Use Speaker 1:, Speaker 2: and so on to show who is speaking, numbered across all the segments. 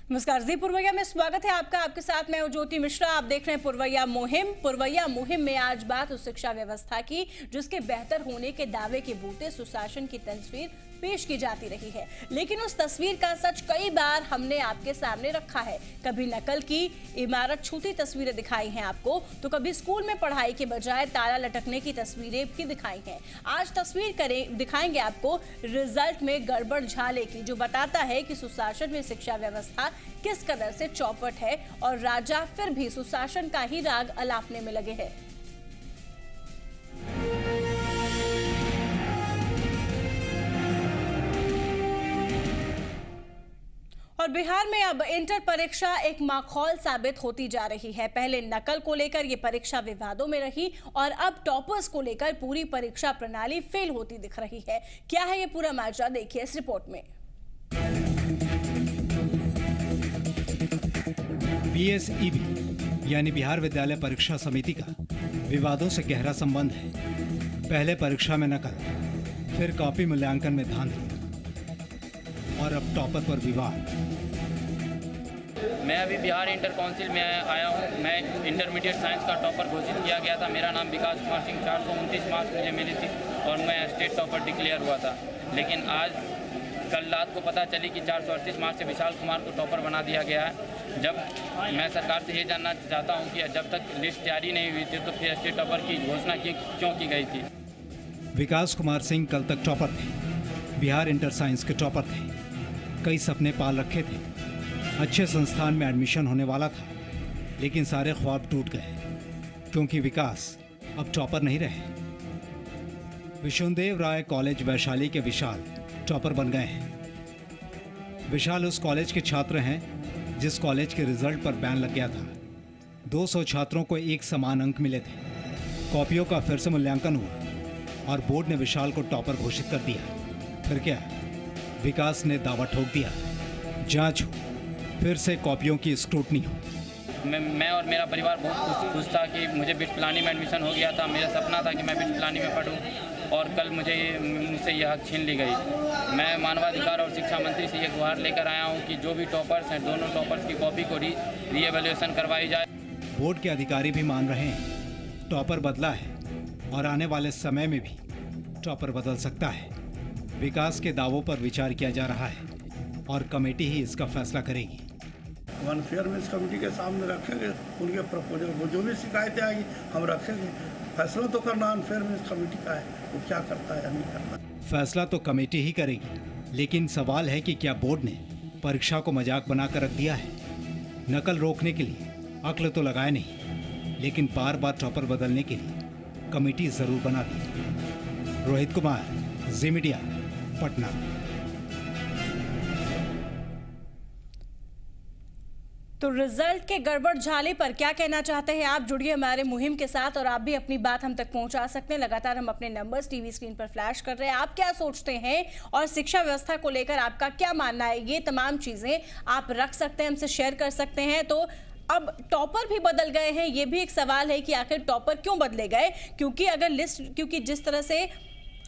Speaker 1: नमस्कार जी, पुरवैया में स्वागत है आपका। आपके साथ मैं ज्योति मिश्रा। आप देख रहे हैं पुरवैया मुहिम। पुरवैया मुहिम में आज बात उस शिक्षा व्यवस्था की जिसके बेहतर होने के दावे के बूते सुशासन की तस्वीर पेश की जाती रही है, लेकिन उस तस्वीर का सच कई बार हमने आपके सामने रखा है। कभी नकल की इमारत छूती तस्वीरें दिखाई हैं आपको, तो कभी स्कूल में पढ़ाई के बजाय ताला लटकने की तस्वीरें भी दिखाई हैं। आज तस्वीर दिखाएंगे आपको रिजल्ट में गड़बड़ झाले की, जो बताता है कि सुशासन में शिक्षा व्यवस्था किस कदर से चौपट है और राजा फिर भी सुशासन का ही राग अलापने में लगे हैं। और बिहार में अब इंटर परीक्षा एक माखौल साबित होती जा रही है। पहले नकल को लेकर ये परीक्षा विवादों में रही और अब टॉपर्स को लेकर पूरी परीक्षा प्रणाली फेल होती दिख रही है। क्या है ये पूरा माजरा, देखिए इस रिपोर्ट में।
Speaker 2: BSEB यानी बिहार विद्यालय परीक्षा समिति का विवादों से गहरा संबंध है। पहले परीक्षा में नकल, फिर कॉपी मूल्यांकन में धांधली और अब टॉपर पर विवाद।
Speaker 3: मैं अभी बिहार इंटर काउंसिल में आया हूँ। मैं इंटरमीडिएट साइंस का टॉपर घोषित किया गया था। मेरा नाम विकास कुमार सिंह, 429 मार्क्स मुझे मिली थी और मैं स्टेट टॉपर डिक्लेयर हुआ था। लेकिन आज कल रात को पता चली कि 438 मार्क्स से विशाल कुमार को टॉपर बना दिया गया है। जब मैं सरकार से ये जानना चाहता हूँ कि जब तक लिस्ट जारी नहीं हुई थी तो फिर स्टेट टॉपर की घोषणा क्यों की गई थी।
Speaker 2: विकास कुमार सिंह कल तक टॉपर थे, बिहार इंटर साइंस के टॉपर थे। कई सपने पाल रखे थे, अच्छे संस्थान में एडमिशन होने वाला था, लेकिन सारे ख्वाब टूट गए क्योंकि विकास अब टॉपर नहीं रहे। विष्णुदेव राय कॉलेज वैशाली के विशाल टॉपर बन गए हैं। विशाल उस कॉलेज के छात्र हैं जिस कॉलेज के रिजल्ट पर बैन लग गया था। 200 छात्रों को एक समान अंक मिले थे। कॉपियों का फिर से मूल्यांकन हुआ और बोर्ड ने विशाल को टॉपर घोषित कर दिया। फिर क्या, विकास ने दावा ठोक दिया, जांच हो, फिर से कॉपियों की स्क्रूटनी हो।
Speaker 3: मैं और मेरा परिवार बहुत खुश था कि मुझे बिट प्लानी में एडमिशन हो गया था। मेरा सपना था कि मैं बिट प्लानी में पढूं और कल मुझसे यह हक छीन ली गई। मैं मानवाधिकार और शिक्षा मंत्री से ये गुहार लेकर आया हूं कि जो भी टॉपर्स हैं, दोनों टॉपर्स की कॉपी को रीएवैल्यूएशन करवाई जाए।
Speaker 2: बोर्ड के अधिकारी भी मान रहे हैं टॉपर बदला है और आने वाले समय में भी टॉपर बदल सकता है। विकास के दावों पर विचार किया जा रहा है और कमेटी ही इसका फैसला करेगी।
Speaker 4: अनफेयरनेस कमेटी के सामने रखेंगे उनके प्रपोजल, वो जो भी शिकायतें आएगी हम रखेंगे। फैसला तो करना अनफेयरनेस कमेटी का है, वो क्या करता है या नहीं करता।
Speaker 2: फैसला तो कमेटी ही करेगी, लेकिन सवाल है कि क्या बोर्ड ने परीक्षा को मजाक बनाकर रख दिया है। नकल रोकने के लिए अक्ल तो लगाए नहीं, लेकिन बार बार टॉपर बदलने के लिए कमेटी जरूर बना दी। रोहित कुमार, जी मीडिया, पटना।
Speaker 1: तो रिजल्ट के गड़बड़ झाले पर क्या कहना चाहते हैं आप? जुड़िए हमारे मुहिम के साथ और आप भी अपनी बात हम तक पहुंचा सकते हैं। लगातार हम अपने नंबर्स टीवी स्क्रीन पर फ्लैश कर रहे हैं। आप क्या सोचते हैं और शिक्षा व्यवस्था को लेकर आपका क्या मानना है, ये तमाम चीजें आप रख सकते हैं, हमसे शेयर कर सकते हैं। तो अब टॉपर भी बदल गए हैं, ये भी एक सवाल है कि आखिर टॉपर क्यों बदले गए। क्योंकि जिस तरह से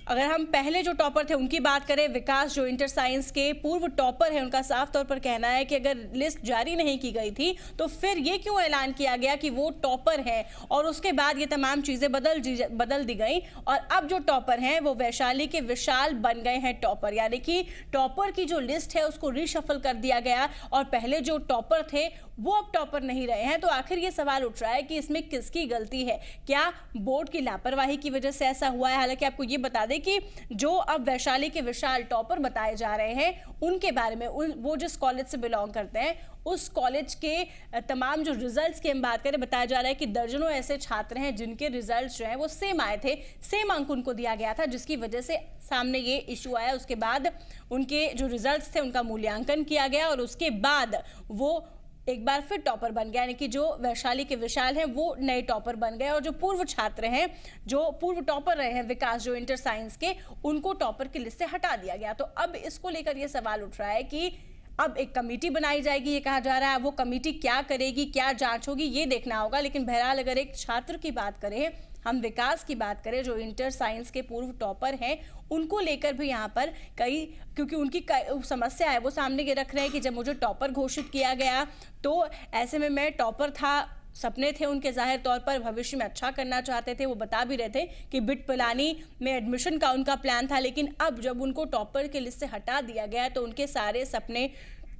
Speaker 1: अगर हम पहले जो टॉपर थे उनकी बात करें, विकास जो इंटर साइंस के पूर्व टॉपर है, उनका साफ तौर पर कहना है कि अगर लिस्ट जारी नहीं की गई थी तो फिर ये क्यों ऐलान किया गया कि वो टॉपर है, और उसके बाद ये तमाम चीजें बदल दी गई और अब जो टॉपर हैं वो वैशाली के विशाल बन गए हैं टॉपर। यानी कि टॉपर की जो लिस्ट है उसको रीशफल कर दिया गया और पहले जो टॉपर थे वो अब टॉपर नहीं रहे हैं। तो आखिर ये सवाल उठ रहा है कि इसमें किसकी गलती है? क्या बोर्ड की लापरवाही की वजह से ऐसा हुआ है? हालांकि आपको ये बता दें कि जो अब वैशाली के विशाल टॉपर बताए जा रहे हैं उनके बारे में, वो जिस कॉलेज से बिलोंग करते हैं उस कॉलेज के तमाम जो रिजल्ट्स की हम बात करें, बताया जा रहा है कि दर्जनों ऐसे छात्र हैं जिनके रिजल्ट्स जो हैं वो सेम आए थे, सेम अंक उनको दिया गया था, जिसकी वजह से सामने ये इशू आया। उसके बाद उनके जो रिजल्ट्स थे उनका मूल्यांकन किया गया और उसके बाद वो एक बार फिर टॉपर बन गया। यानी कि जो वैशाली के विशाल हैं वो नए टॉपर बन गए और जो पूर्व छात्र हैं, जो पूर्व टॉपर रहे हैं विकास जो इंटर साइंस के, उनको टॉपर की लिस्ट से हटा दिया गया। तो अब इसको लेकर ये सवाल उठ रहा है कि अब एक कमेटी बनाई जाएगी ये कहा जा रहा है। वो कमेटी क्या करेगी, क्या जांच होगी, ये देखना होगा। लेकिन बहरहाल अगर एक छात्र की बात करें, हम विकास की बात करें जो इंटर साइंस के पूर्व टॉपर हैं, उनको लेकर भी यहाँ पर कई, क्योंकि उनकी समस्या है वो सामने रख रहे हैं कि जब मुझे टॉपर घोषित किया गया तो ऐसे में मैं टॉपर था, सपने थे उनके जाहिर तौर पर, भविष्य में अच्छा करना चाहते थे। वो बता भी रहे थे कि बिट पिलानी में एडमिशन का उनका प्लान था, लेकिन अब जब उनको टॉपर की लिस्ट से हटा दिया गया है तो उनके सारे सपने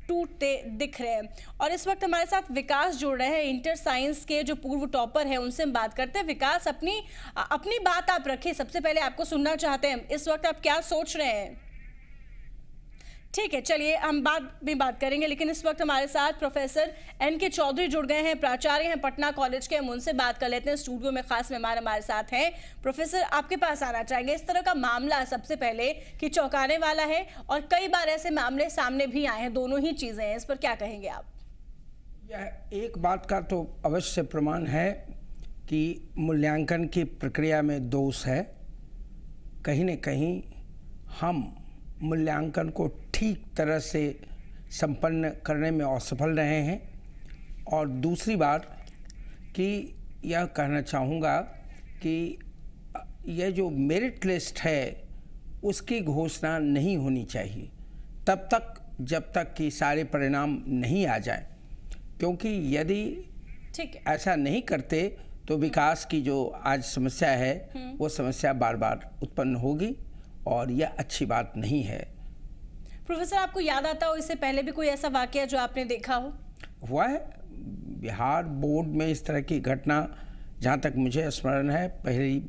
Speaker 1: टूटते दिख रहे हैं। और इस वक्त हमारे साथ विकास जुड़ रहे हैं, इंटर साइंस के जो पूर्व टॉपर हैं, उनसे हम बात करते हैं। विकास, अपनी बात आप रखिए, सबसे पहले आपको सुनना चाहते हैं इस वक्त आप क्या सोच रहे हैं। ठीक है, चलिए हम बात करेंगे, लेकिन इस वक्त हमारे साथ प्रोफेसर NK चौधरी जुड़ गए हैं, प्राचार्य हैं पटना कॉलेज के। हम उनसे बात कर लेते हैं, स्टूडियो में खास मेहमान हमारे साथ हैं। प्रोफेसर, आपके पास आना चाहेंगे। इस तरह का मामला सबसे पहले कि चौंकाने वाला है और कई बार ऐसे मामले सामने भी आए हैं, दोनों ही चीजें हैं, इस पर क्या कहेंगे आप?
Speaker 5: यह एक बात का तो अवश्य प्रमाण है कि मूल्यांकन की प्रक्रिया में दोष है। कहीं न कहीं हम मूल्यांकन को ठीक तरह से संपन्न करने में असफल रहे हैं। और दूसरी बात कि यह कहना चाहूँगा कि यह जो मेरिट लिस्ट है उसकी घोषणा नहीं होनी चाहिए तब तक जब तक कि सारे परिणाम नहीं आ जाए, क्योंकि यदि ऐसा नहीं करते तो विकास की जो आज समस्या है वो समस्या बार बार उत्पन्न होगी और यह अच्छी बात नहीं है।
Speaker 1: प्रोफेसर, आपको याद आता हो इससे पहले भी कोई ऐसा वाकया जो आपने देखा हो?
Speaker 5: हुआ है बिहार बोर्ड में इस तरह की घटना, जहाँ तक मुझे स्मरण है पहली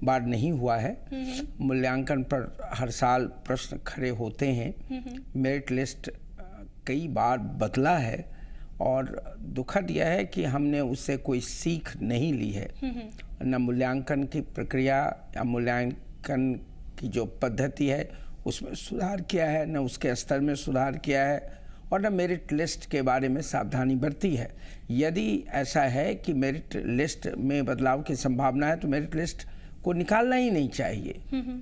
Speaker 5: बार नहीं हुआ है। मूल्यांकन पर हर साल प्रश्न खड़े होते हैं। मेरिट लिस्ट कई बार बदला है और दुखद यह है कि हमने उससे कोई सीख नहीं ली है। न मूल्यांकन की प्रक्रिया या मूल्यांकन की जो पद्धति है उसमें सुधार किया है, न उसके स्तर में सुधार किया है और न मेरिट लिस्ट के बारे में सावधानी बरती है। यदि ऐसा है कि मेरिट लिस्ट में बदलाव की संभावना है तो मेरिट लिस्ट को निकालना ही नहीं चाहिए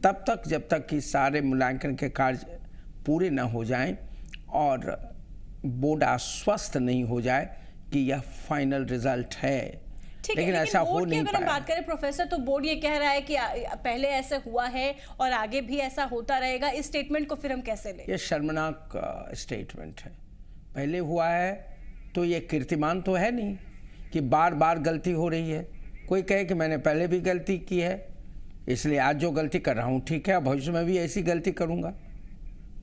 Speaker 5: तब तक जब तक कि सारे मूल्यांकन के कार्य पूरे न हो जाएं और बोर्ड आश्वस्त नहीं हो जाए कि यह फाइनल रिजल्ट है। लेकिन ऐसा हो नहीं पाया।
Speaker 1: अगर हम बात करें प्रोफेसर, तो बोर्ड ये कह रहा है कि पहले ऐसा हुआ है और आगे भी ऐसा होता रहेगा। इस स्टेटमेंट को फिर हम कैसे लें?
Speaker 5: ये शर्मनाक स्टेटमेंट है। पहले हुआ है तो ये कीर्तिमान तो है नहीं कि बार बार गलती हो रही है। कोई कहे कि मैंने पहले भी गलती की है इसलिए आज जो गलती कर रहा हूँ ठीक है, भविष्य में भी ऐसी गलती करूँगा।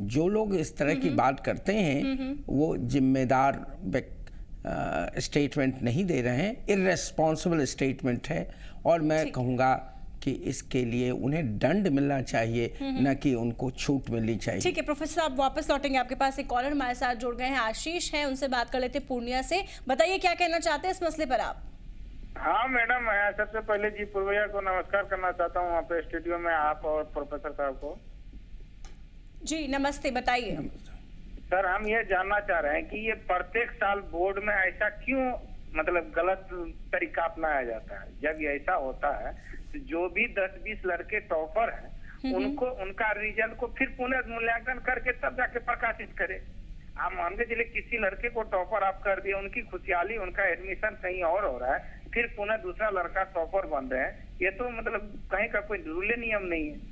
Speaker 5: जो लोग इस तरह की बात करते हैं वो जिम्मेदार स्टेटमेंट नहीं दे रहे हैं, इर्रेस्पॉन्सिबल स्टेटमेंट है और मैं कहूँगा कि इसके लिए उन्हें दंड मिलना चाहिए, न कि उनको छूट मिलनी चाहिए।
Speaker 1: ठीक है प्रोफेसर, आप वापस लौटेंगे। आपके पास एक कॉलर हमारे साथ जुड़ गए हैं, आशीष हैं, उनसे बात कर लेते हैं पूर्णिया से। बताइए क्या कहना चाहते हैं इस मसले पर आप?
Speaker 6: हाँ मैडम, मैं सबसे पहले जी पूर्वैया को नमस्कार करना चाहता हूँ वहाँ पे स्टूडियो में आप और प्रोफेसर साहब को।
Speaker 1: जी नमस्ते, बताइए।
Speaker 6: सर, हम ये जानना चाह रहे हैं कि ये प्रत्येक साल बोर्ड में ऐसा क्यों मतलब गलत तरीका अपनाया जाता है। जब ये ऐसा होता है तो जो भी 10-20 लड़के टॉपर हैं उनको उनका रिजल्ट को फिर पुनः मूल्यांकन करके तब जाके प्रकाशित करे। आप मान के चलिए किसी लड़के को टॉपर आप कर दिए, उनकी खुशहाली, उनका एडमिशन कहीं और हो रहा है, फिर पुनः दूसरा लड़का टॉपर बन रहे हैं। ये तो मतलब कहीं का कोई रूल नियम नहीं है।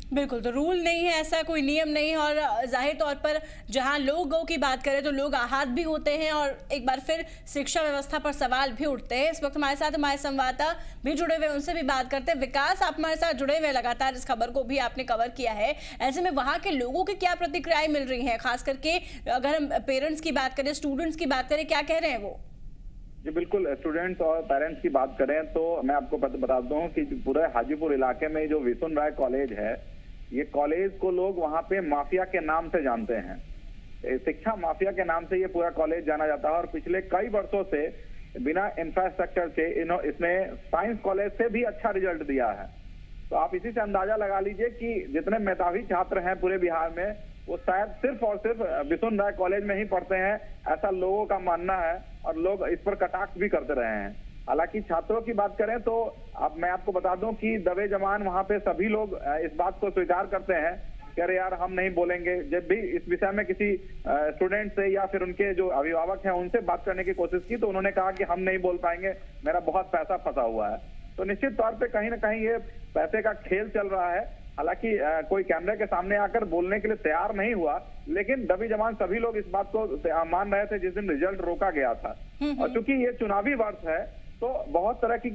Speaker 1: बिल्कुल, तो रूल नहीं है, ऐसा कोई नियम नहीं है। और जाहिर तौर पर जहां लोगों की बात करें तो लोग आहत भी होते हैं और एक बार फिर शिक्षा व्यवस्था पर सवाल भी उठते हैं। इस वक्त हमारे साथ हमारे संवाददाता भी जुड़े हुए, उनसे भी बात करते हैं। विकास, आप हमारे साथ जुड़े हुए, लगातार इस खबर को भी आपने कवर किया है। ऐसे में वहाँ के लोगों की क्या प्रतिक्रियाएं मिल रही हैं, खास करके अगर हम पेरेंट्स की बात करें, स्टूडेंट्स की बात करें, क्या कह रहे हैं वो?
Speaker 7: जी बिल्कुल, स्टूडेंट्स और पेरेंट्स की बात करें तो मैं आपको बता दूं कि पूरे हाजीपुर इलाके में जो विसुन राय कॉलेज है, ये कॉलेज को लोग वहाँ पे माफिया के नाम से जानते हैं। शिक्षा माफिया के नाम से ये पूरा कॉलेज जाना जाता है और पिछले कई वर्षों से बिना इंफ्रास्ट्रक्चर के इसने साइंस कॉलेज से भी अच्छा रिजल्ट दिया है। तो आप इसी से अंदाजा लगा लीजिए कि जितने मेधावी छात्र हैं पूरे बिहार में वो शायद सिर्फ और सिर्फ विसुन राय कॉलेज में ही पढ़ते हैं, ऐसा लोगों का मानना है और लोग इस पर कटाक्ष भी करते रहे हैं। हालांकि छात्रों की बात करें तो अब मैं आपको बता दूं कि दबे जमान वहां पे सभी लोग इस बात को स्वीकार करते हैं कि अरे यार हम नहीं बोलेंगे। जब भी इस विषय में किसी स्टूडेंट से या फिर उनके जो अभिभावक हैं उनसे बात करने की कोशिश की तो उन्होंने कहा कि हम नहीं बोल पाएंगे, मेरा बहुत पैसा फंसा हुआ है। तो निश्चित तौर पे कहीं ना कहीं ये पैसे का खेल चल रहा है। हालांकि कोई कैमरे के सामने आकर बोलने के लिए तैयार नहीं हुआ, लेकिन दबी जमान सभी लोग इस बात को मान रहे थे जिस दिन रिजल्ट रोका गया था। और चूंकि ये चुनावी वर्ष है तो बहुत तरह की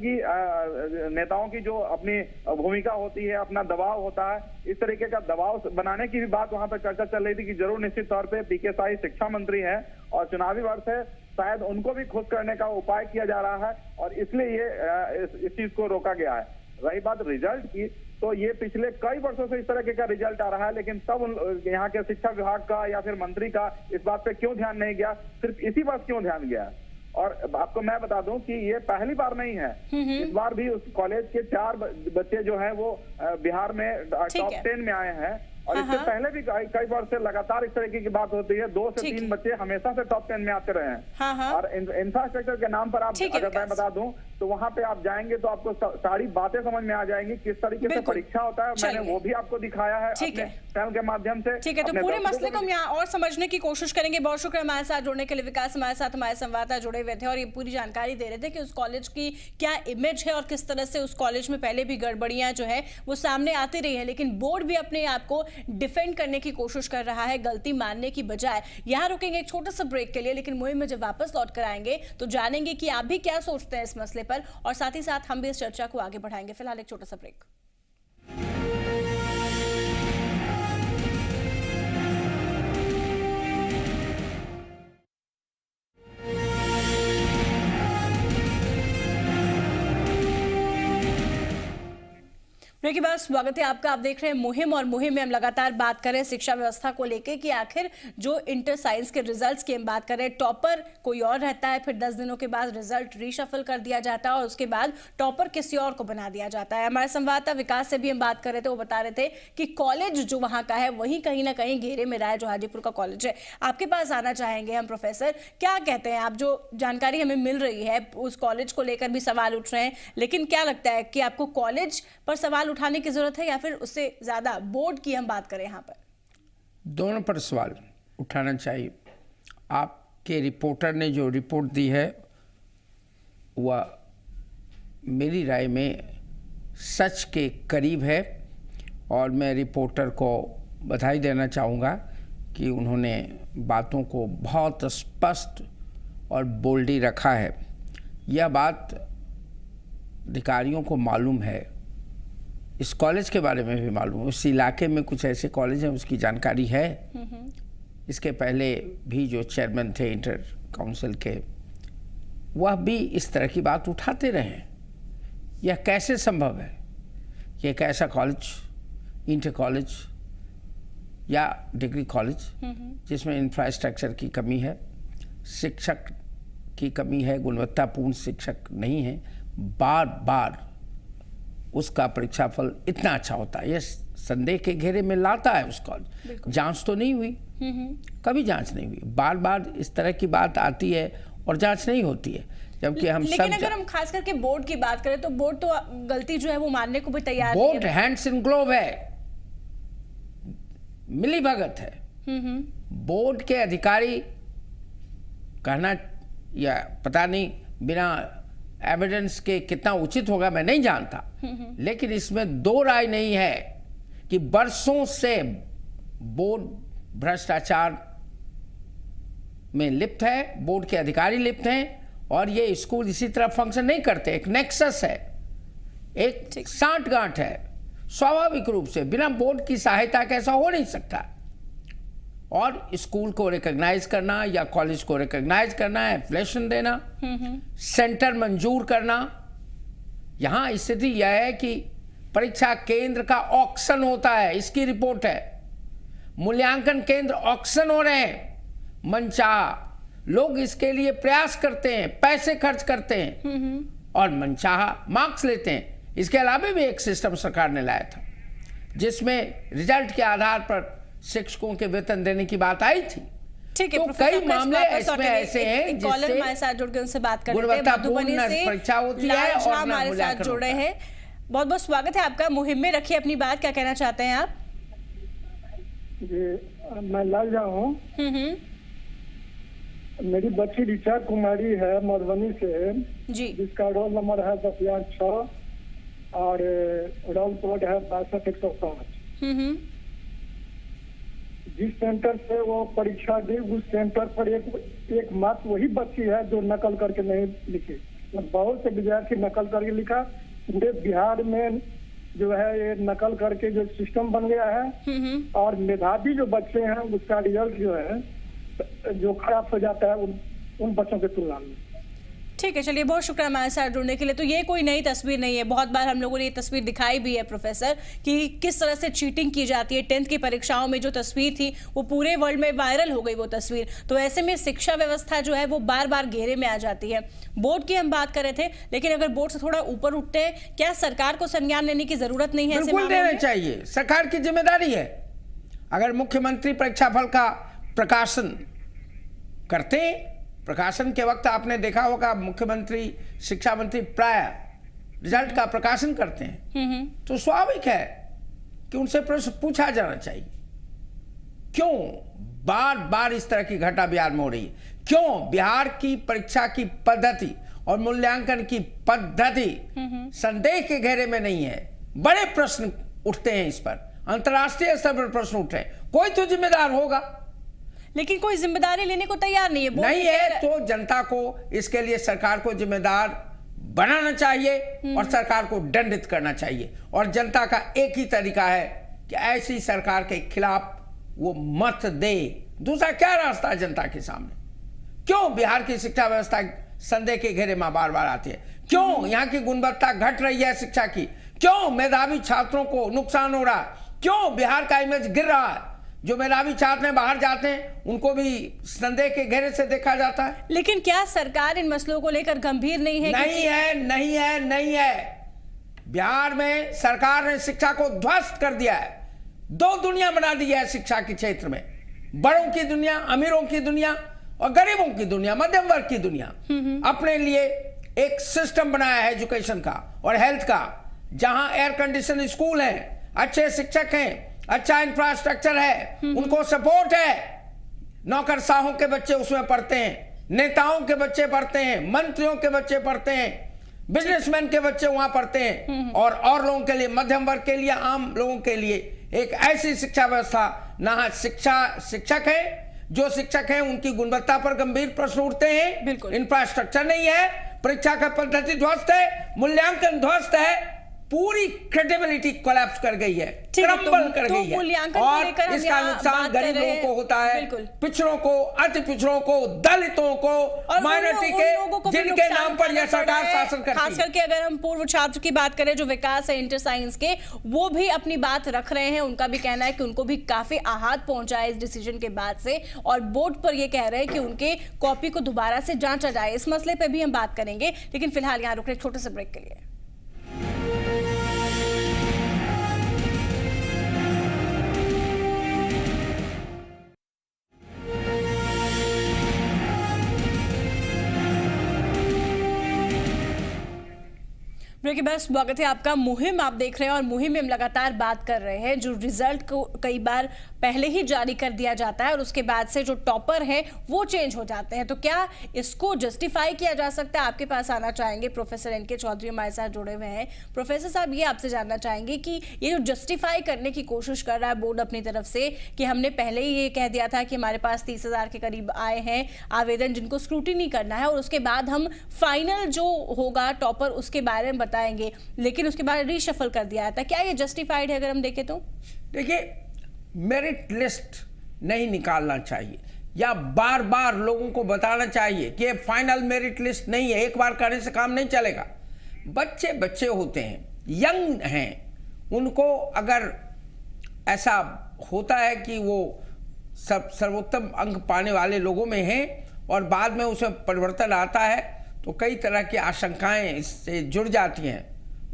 Speaker 7: नेताओं की जो अपनी भूमिका होती है, अपना दबाव होता है, इस तरीके का दबाव बनाने की भी बात वहां पर चर्चा चल रही थी कि जरूर निश्चित तौर पे पीके साई शिक्षा मंत्री हैं और चुनावी वर्ष है, शायद उनको भी खुश करने का उपाय किया जा रहा है और इसलिए ये इस चीज को रोका गया है। रही बात रिजल्ट की, तो ये पिछले कई वर्षों से इस तरह का रिजल्ट आ रहा है, लेकिन तब यहाँ के शिक्षा विभाग का या फिर मंत्री का इस बात पे क्यों ध्यान नहीं गया, सिर्फ इसी बात क्यों ध्यान गया। और आपको मैं बता दूं कि ये पहली बार नहीं है, इस बार भी उस कॉलेज के 4 बच्चे जो हैं वो बिहार में टॉप 10 में आए हैं और इससे पहले भी कई बार से लगातार इस तरीके की बात होती है। 2 से 3 बच्चे हमेशा से टॉप 10 में आते रहे हैं। और इंफ्रास्ट्रक्चर के नाम पर आप अगर मैं बता दूं तो वहां पे आप जाएंगे तो आपको सारी बातें समझ में आ जाएंगी, किस तरीके से परीक्षा होता है, मैंने वो भी आपको दिखाया है अपने चैनल के माध्यम से।
Speaker 1: ठीक है, तो पूरे मसले को हम यहाँ और समझने की कोशिश करेंगे। बहुत शुक्रिया हमारे साथ जुड़ने के लिए। विकास हमारे साथ, हमारे संवाददाता जुड़े हुए थे और ये पूरी जानकारी दे रहे थे कि उस कॉलेज की क्या इमेज है और किस तरह से उस कॉलेज में पहले भी गड़बड़ियां जो है वो सामने आती रही है, लेकिन बोर्ड भी अपने आप को डिफेंड करने की कोशिश कर रहा है, गलती मानने की बजाय। यहाँ रुकेंगे एक छोटा सा ब्रेक के लिए, लेकिन मुहिम में जब वापस लौट कर आएंगे तो जानेंगे कि आप भी क्या सोचते हैं इस मसले पर और साथ ही साथ हम भी इस चर्चा को आगे बढ़ाएंगे। फिलहाल एक छोटा सा ब्रेक। ब्रेक के बाद स्वागत है आपका। आप देख रहे हैं मुहिम और मुहिम में हम लगातार बात कर रहे हैं शिक्षा व्यवस्था को लेकर कि आखिर जो इंटर साइंस के रिजल्ट्स की हम बात कर रहे हैं, टॉपर कोई और रहता है, फिर 10 दिनों के बाद रिजल्ट रीशफल कर दिया जाता है और उसके बाद टॉपर किसी और को बना दिया जाता है। हमारे संवाददाता विकास से भी हम बात कर रहे थे, वो बता रहे थे कि कॉलेज जो वहाँ का है वही कहीं ना कहीं घेरे में रहा है, जो हाजीपुर का कॉलेज है। आपके पास आना चाहेंगे हम। प्रोफेसर, क्या कहते हैं आप? जो जानकारी हमें मिल रही है उस कॉलेज को लेकर भी सवाल उठ रहे हैं, लेकिन क्या लगता है कि आपको कॉलेज पर सवाल उठाने की जरूरत है या फिर उससे ज्यादा बोर्ड की हम बात करें? यहाँ पर
Speaker 5: दोनों पर सवाल उठाना चाहिए। आपके रिपोर्टर ने जो रिपोर्ट दी है वह मेरी राय में सच के करीब है और मैं रिपोर्टर को बधाई देना चाहूँगा कि उन्होंने बातों को बहुत स्पष्ट और बोल्डी रखा है। यह बात अधिकारियों को मालूम है, इस कॉलेज के बारे में भी मालूम है, उस इलाके में कुछ ऐसे कॉलेज हैं उसकी जानकारी है। इसके पहले भी जो चेयरमैन थे इंटर काउंसिल के, वह भी इस तरह की बात उठाते रहे। यह कैसे संभव है कि एक ऐसा कॉलेज, इंटर कॉलेज या डिग्री कॉलेज जिसमें इंफ्रास्ट्रक्चर की कमी है, शिक्षक की कमी है, गुणवत्तापूर्ण शिक्षक नहीं है, बार बार उसका परीक्षाफल इतना अच्छा होता है, यह संदेह के घेरे में लाता है उस कॉलेज। जांच तो नहीं हुई, कभी जांच नहीं हुई, बार बार इस तरह की बात आती है और जांच नहीं होती है, जबकि हम
Speaker 1: लेकिन अगर हम खास करके बोर्ड की बात करें तो बोर्ड तो गलती जो है वो मानने को भी तैयार
Speaker 5: नहीं है। बोर्ड हैंड्स इन ग्लोव है, मिली भगत है। बोर्ड के अधिकारी कहना या पता नहीं बिना एविडेंस के कितना उचित होगा मैं नहीं जानता, लेकिन इसमें दो राय नहीं है कि बरसों से बोर्ड भ्रष्टाचार में लिप्त है, बोर्ड के अधिकारी लिप्त हैं और ये स्कूल इसी तरह फंक्शन नहीं करते। एक नेक्सस है, एक सांठगांठ है, स्वाभाविक रूप से बिना बोर्ड की सहायता के ऐसा हो नहीं सकता। और स्कूल को रिकॉग्नाइज करना या कॉलेज को रिकॉग्नाइज करना, एफिलिएशन देना, सेंटर मंजूर करना। यहां स्थिति यह है कि परीक्षा केंद्र का ऑक्शन होता है, इसकी रिपोर्ट है। मूल्यांकन केंद्र ऑक्शन हो रहे हैं, मनचाहा लोग इसके लिए प्रयास करते हैं, पैसे खर्च करते हैं और मनचाहा मार्क्स लेते हैं। इसके अलावा भी एक सिस्टम सरकार ने लाया था जिसमें रिजल्ट के आधार पर शिक्षकों के वेतन देने की बात आई थी।
Speaker 1: ठीक है,
Speaker 5: तो कई मामले इसमें ऐसे हैं
Speaker 1: कॉलर हमारे साथ जुड़ के उनसे बात करते हैं।
Speaker 5: मधुबनी से परीक्षा होती है और
Speaker 1: हमारे साथ जुड़ रहे हैं। बहुत बहुत स्वागत है आपका। मुहिम में रखिए अपनी बात, क्या कहना चाहते हैं आप?
Speaker 8: जी मैं लाल हूँ।
Speaker 1: हम्म।
Speaker 8: मेरी बच्ची ऋचा कुमारी है मधुबनी से,
Speaker 1: जी।
Speaker 8: जिसका रोल नंबर है 10,600 और रोल कोड है 62,105।
Speaker 1: हम्म।
Speaker 8: जिस सेंटर से वो परीक्षा दी उस सेंटर पर एक मात्र वही बच्ची है जो नकल करके नहीं लिखी। बहुत से विद्यार्थी नकल करके लिखा। पूरे बिहार में जो है ये नकल करके जो सिस्टम बन गया है और मेधावी जो बच्चे हैं उसका रिजल्ट जो है जो खराब हो जाता है उन बच्चों के तुलना में।
Speaker 1: ठीक है, चलिए बहुत शुक्रिया हमारे साथ जुड़ने के लिए। तो ये कोई नई तस्वीर नहीं है, बहुत बार हम लोगों ने ये तस्वीर दिखाई भी है प्रोफेसर कि किस तरह से चीटिंग की जाती है। 10th की परीक्षाओं में जो तस्वीर थी वो पूरे वर्ल्ड में वायरल हो गई वो तस्वीर। तो ऐसे में शिक्षा व्यवस्था जो है वो बार बार घेरे में आ जाती है। बोर्ड की हम बात कर रहे थे, लेकिन अगर बोर्ड से थोड़ा ऊपर उठते हैं, क्या सरकार को संज्ञान लेने की जरूरत नहीं है?
Speaker 5: बिल्कुल देना चाहिए, सरकार की जिम्मेदारी है। अगर मुख्यमंत्री परीक्षाफल का प्रकाशन करते, प्रकाशन के वक्त आपने देखा होगा मुख्यमंत्री शिक्षा मंत्री प्राय रिजल्ट का प्रकाशन करते हैं, तो स्वाभाविक है कि उनसे प्रश्न पूछा जाना चाहिए, क्यों बार बार इस तरह की घटना बिहार में हो रही है? क्यों बिहार की परीक्षा की पद्धति और मूल्यांकन की पद्धति संदेह के घेरे में नहीं है? बड़े प्रश्न उठते हैं इस पर, अंतर्राष्ट्रीय स्तर पर प्रश्न उठ रहे हैं। कोई तो जिम्मेदार होगा,
Speaker 1: लेकिन कोई जिम्मेदारी लेने को तैयार नहीं है।
Speaker 5: नहीं है तो जनता को इसके लिए सरकार को जिम्मेदार बनाना चाहिए और सरकार को दंडित करना चाहिए। और जनता का एक ही तरीका है कि ऐसी सरकार के खिलाफ वो मत दे। दूसरा क्या रास्ता है जनता के सामने? क्यों बिहार की शिक्षा व्यवस्था संदेह के घेरे में बार बार आती है? क्यों यहाँ की गुणवत्ता घट रही है शिक्षा की? क्यों मेधावी छात्रों को नुकसान हो रहा है? क्यों बिहार का इमेज गिर रहा है? जो मेधावी छात्र बाहर जाते हैं उनको भी संदेह के घेरे से देखा जाता है।
Speaker 1: लेकिन क्या सरकार इन मसलों को लेकर गंभीर नहीं है?
Speaker 5: नहीं है। बिहार में सरकार ने शिक्षा को ध्वस्त कर दिया है। दो दुनिया बना दी है शिक्षा के क्षेत्र में, बड़ों की दुनिया, अमीरों की दुनिया और गरीबों की दुनिया, मध्यम वर्ग की दुनिया। अपने लिए एक सिस्टम बनाया है एजुकेशन का और हेल्थ का, जहां एयर कंडीशन स्कूल है, अच्छे शिक्षक हैं, अच्छा इंफ्रास्ट्रक्चर है, उनको सपोर्ट है। नौकरशाहों के बच्चे उसमें पढ़ते हैं, नेताओं के बच्चे पढ़ते हैं, मंत्रियों के बच्चे पढ़ते हैं, बिजनेसमैन के बच्चे वहां पढ़ते हैं। और लोगों के लिए, मध्यम वर्ग के लिए, आम लोगों के लिए एक ऐसी शिक्षा व्यवस्था, ना शिक्षक है, जो शिक्षक हैं उनकी गुणवत्ता पर गंभीर प्रश्न उठते हैं। इंफ्रास्ट्रक्चर नहीं है, परीक्षा का पद्धति ध्वस्त है, मूल्यांकन ध्वस्त है, पूरी क्रेडिबिलिटी कोलैप्स कर गई है, क्रम्बल कर गई है। और इसका नुकसान गरीबों को होता है, पिछड़ों को, अति पिछड़ों को, दलितों को, माइनॉरिटी के, जिनके नाम पर यह सरकार शासन करती है।
Speaker 1: खास करके अगर हम पूर्व छात्र की बात करें जो विकास है इंटर साइंस के, वो भी अपनी बात रख रहे हैं। उनका भी कहना है कि उनको भी काफी आहत पहुंचा है इस डिसीजन के बाद से, और बोर्ड पर ये कह रहे हैं कि उनके कॉपी को दोबारा से जांचा जाए। इस मसले पर भी हम बात करेंगे, लेकिन फिलहाल यहाँ रुक रहे छोटे से ब्रेक के लिए। ब्रेक के बाद स्वागत है आपका। मुहिम आप देख रहे हैं और मुहिम में हम लगातार बात कर रहे हैं। जो रिजल्ट को कई बार पहले ही जारी कर दिया जाता है और उसके बाद से जो टॉपर है वो चेंज हो जाते हैं, तो क्या इसको जस्टिफाई किया जा सकता है? आपके पास आना चाहेंगे प्रोफेसर एन के चौधरी हमारे साथ जुड़े हुए हैं। प्रोफेसर साहब, ये आपसे जानना चाहेंगे कि ये जो जस्टिफाई करने की कोशिश कर रहा है बोर्ड अपनी तरफ से कि हमने पहले ही ये कह दिया था कि हमारे पास 30,000 के करीब आए हैं आवेदन जिनको स्क्रूटिनी करना है और उसके बाद हम फाइनल जो होगा टॉपर उसके बारे में बताएंगे, लेकिन उसके बाद रीशफल कर दिया था, क्या ये जस्टिफाइड है? अगर हम देखें तो
Speaker 5: देखिए, मेरिट लिस्ट नहीं निकालना चाहिए या बार बार लोगों को बताना चाहिए कि ये फाइनल मेरिट लिस्ट नहीं है। एक बार करने से काम नहीं चलेगा। बच्चे होते हैं, यंग हैं, उनको अगर ऐसा होता है कि वो सर्वोत्तम अंक पाने वाले लोगों में हैं और बाद में उसमें परिवर्तन आता है तो कई तरह की आशंकाएं इससे जुड़ जाती हैं,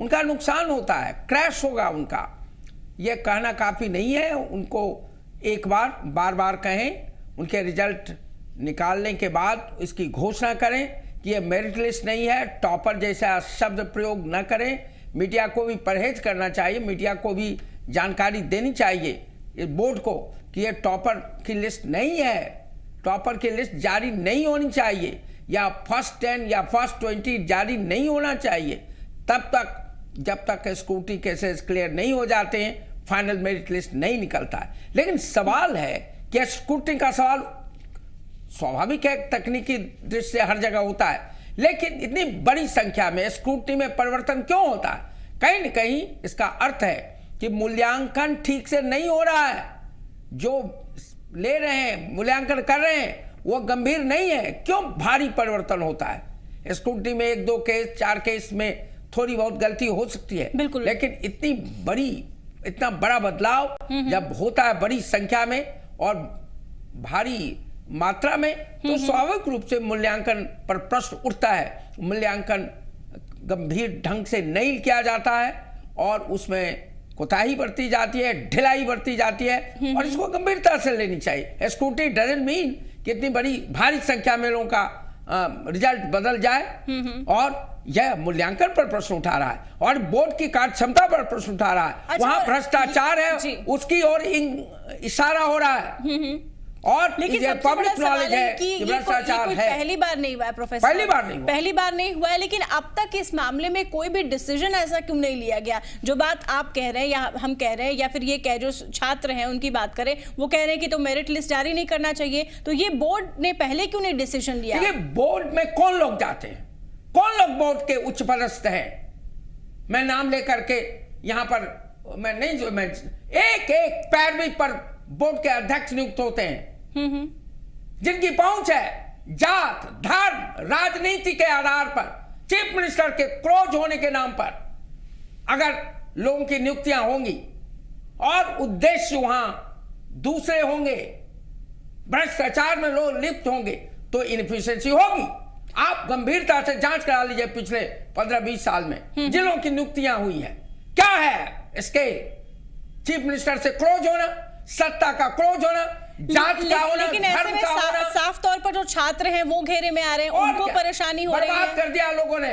Speaker 5: उनका नुकसान होता है, क्रैश होगा उनका। यह कहना काफ़ी नहीं है, उनको एक बार बार कहें, उनके रिजल्ट निकालने के बाद इसकी घोषणा करें कि यह मेरिट लिस्ट नहीं है, टॉपर जैसा शब्द प्रयोग न करें। मीडिया को भी परहेज करना चाहिए, मीडिया को भी जानकारी देनी चाहिए इस बोर्ड को कि ये टॉपर की लिस्ट नहीं है, टॉपर की लिस्ट जारी नहीं होनी चाहिए, या फर्स्ट 10 या फर्स्ट 20 जारी नहीं होना चाहिए, तब तक जब तक स्कूटी केसेस क्लियर नहीं हो जाते हैं फाइनल मेरिट लिस्ट नहीं निकलता है। लेकिन सवाल है कि स्कूटी का सवाल स्वाभाविक है, तकनीकी दृष्टि से हर जगह होता है, लेकिन इतनी बड़ी संख्या में स्क्रूटनी में परिवर्तन क्यों होता है? कहीं न कहीं इसका अर्थ है कि मूल्यांकन ठीक से नहीं हो रहा है, जो ले रहे हैं मूल्यांकन कर रहे हैं वो गंभीर नहीं है। क्यों भारी परिवर्तन होता है? स्क्रूटनी में 1-2 केस 4 केस में थोड़ी बहुत गलती हो सकती है,
Speaker 1: बिल्कुल,
Speaker 5: लेकिन इतना बड़ा बदलाव जब होता है बड़ी संख्या में और भारी मात्रा में, तो स्वाभाविक रूप से मूल्यांकन पर प्रश्न उठता है। मूल्यांकन गंभीर ढंग से नहीं किया जाता है और उसमें कोताही बरती जाती है, ढिलाई बरती जाती है, और इसको गंभीरता से लेनी चाहिए। स्कूटी डजंट मीन कि इतनी बड़ी भारी संख्या में लोगों का रिजल्ट बदल जाए, और यह मूल्यांकन पर प्रश्न उठा रहा है और बोर्ड की कार्य क्षमता पर प्रश्न उठा रहा है।
Speaker 1: अच्छा,
Speaker 5: वहां भ्रष्टाचार है, उसकी ओर इशारा हो रहा है, और
Speaker 1: लेकिन
Speaker 5: ये
Speaker 1: सबसे बड़ा
Speaker 5: पब्लिक
Speaker 1: सवाल
Speaker 5: नॉलेज
Speaker 1: है
Speaker 5: है
Speaker 1: कि
Speaker 5: कि
Speaker 1: ये
Speaker 5: भ्रष्टाचार
Speaker 1: कोई
Speaker 5: है।
Speaker 1: पहली बार नहीं हुआ है प्रोफेसर,
Speaker 5: पहली बार नहीं हुआ।
Speaker 1: पहली बार नहीं हुआ है, लेकिन अब तक इस मामले में कोई भी डिसीजन ऐसा क्यों नहीं लिया गया? जो बात आप कह रहे हैं या हम कह रहे हैं या फिर ये कह जो छात्र हैं उनकी बात करें, वो कह रहे हैं कि तो मेरिट लिस्ट जारी नहीं करना चाहिए, तो ये बोर्ड ने पहले क्यों नहीं डिसीजन लिया?
Speaker 5: ये बोर्ड में कौन लोग जाते हैं, कौन लोग बोर्ड के उच्च पदस्थ हैं? मैं नाम लेकर के यहां पर मैं एक पैरवी पर बोर्ड के अध्यक्ष नियुक्त होते हैं, जिनकी पहुंच है जात, धर्म, राजनीति के आधार पर, चीफ मिनिस्टर के क्लोज होने के नाम पर अगर लोगों की नियुक्तियां होंगी और उद्देश्य वहां दूसरे होंगे, भ्रष्टाचार में लोग लिप्त होंगे, तो इनएफिशिएंसी होगी। आप गंभीरता से जांच करा लीजिए पिछले 15-20 साल में जिन लोगों की नियुक्तियां हुई हैं, क्या है इसके? चीफ मिनिस्टर से क्लोज होना, सत्ता का क्लोज होना, जांच का होना,
Speaker 1: लेकिन ऐसे में साफ तौर पर जो छात्र हैं वो घेरे में आ रहे हैं, उनको परेशानी हो रही है।
Speaker 5: बर्बाद कर दिया लोगों ने,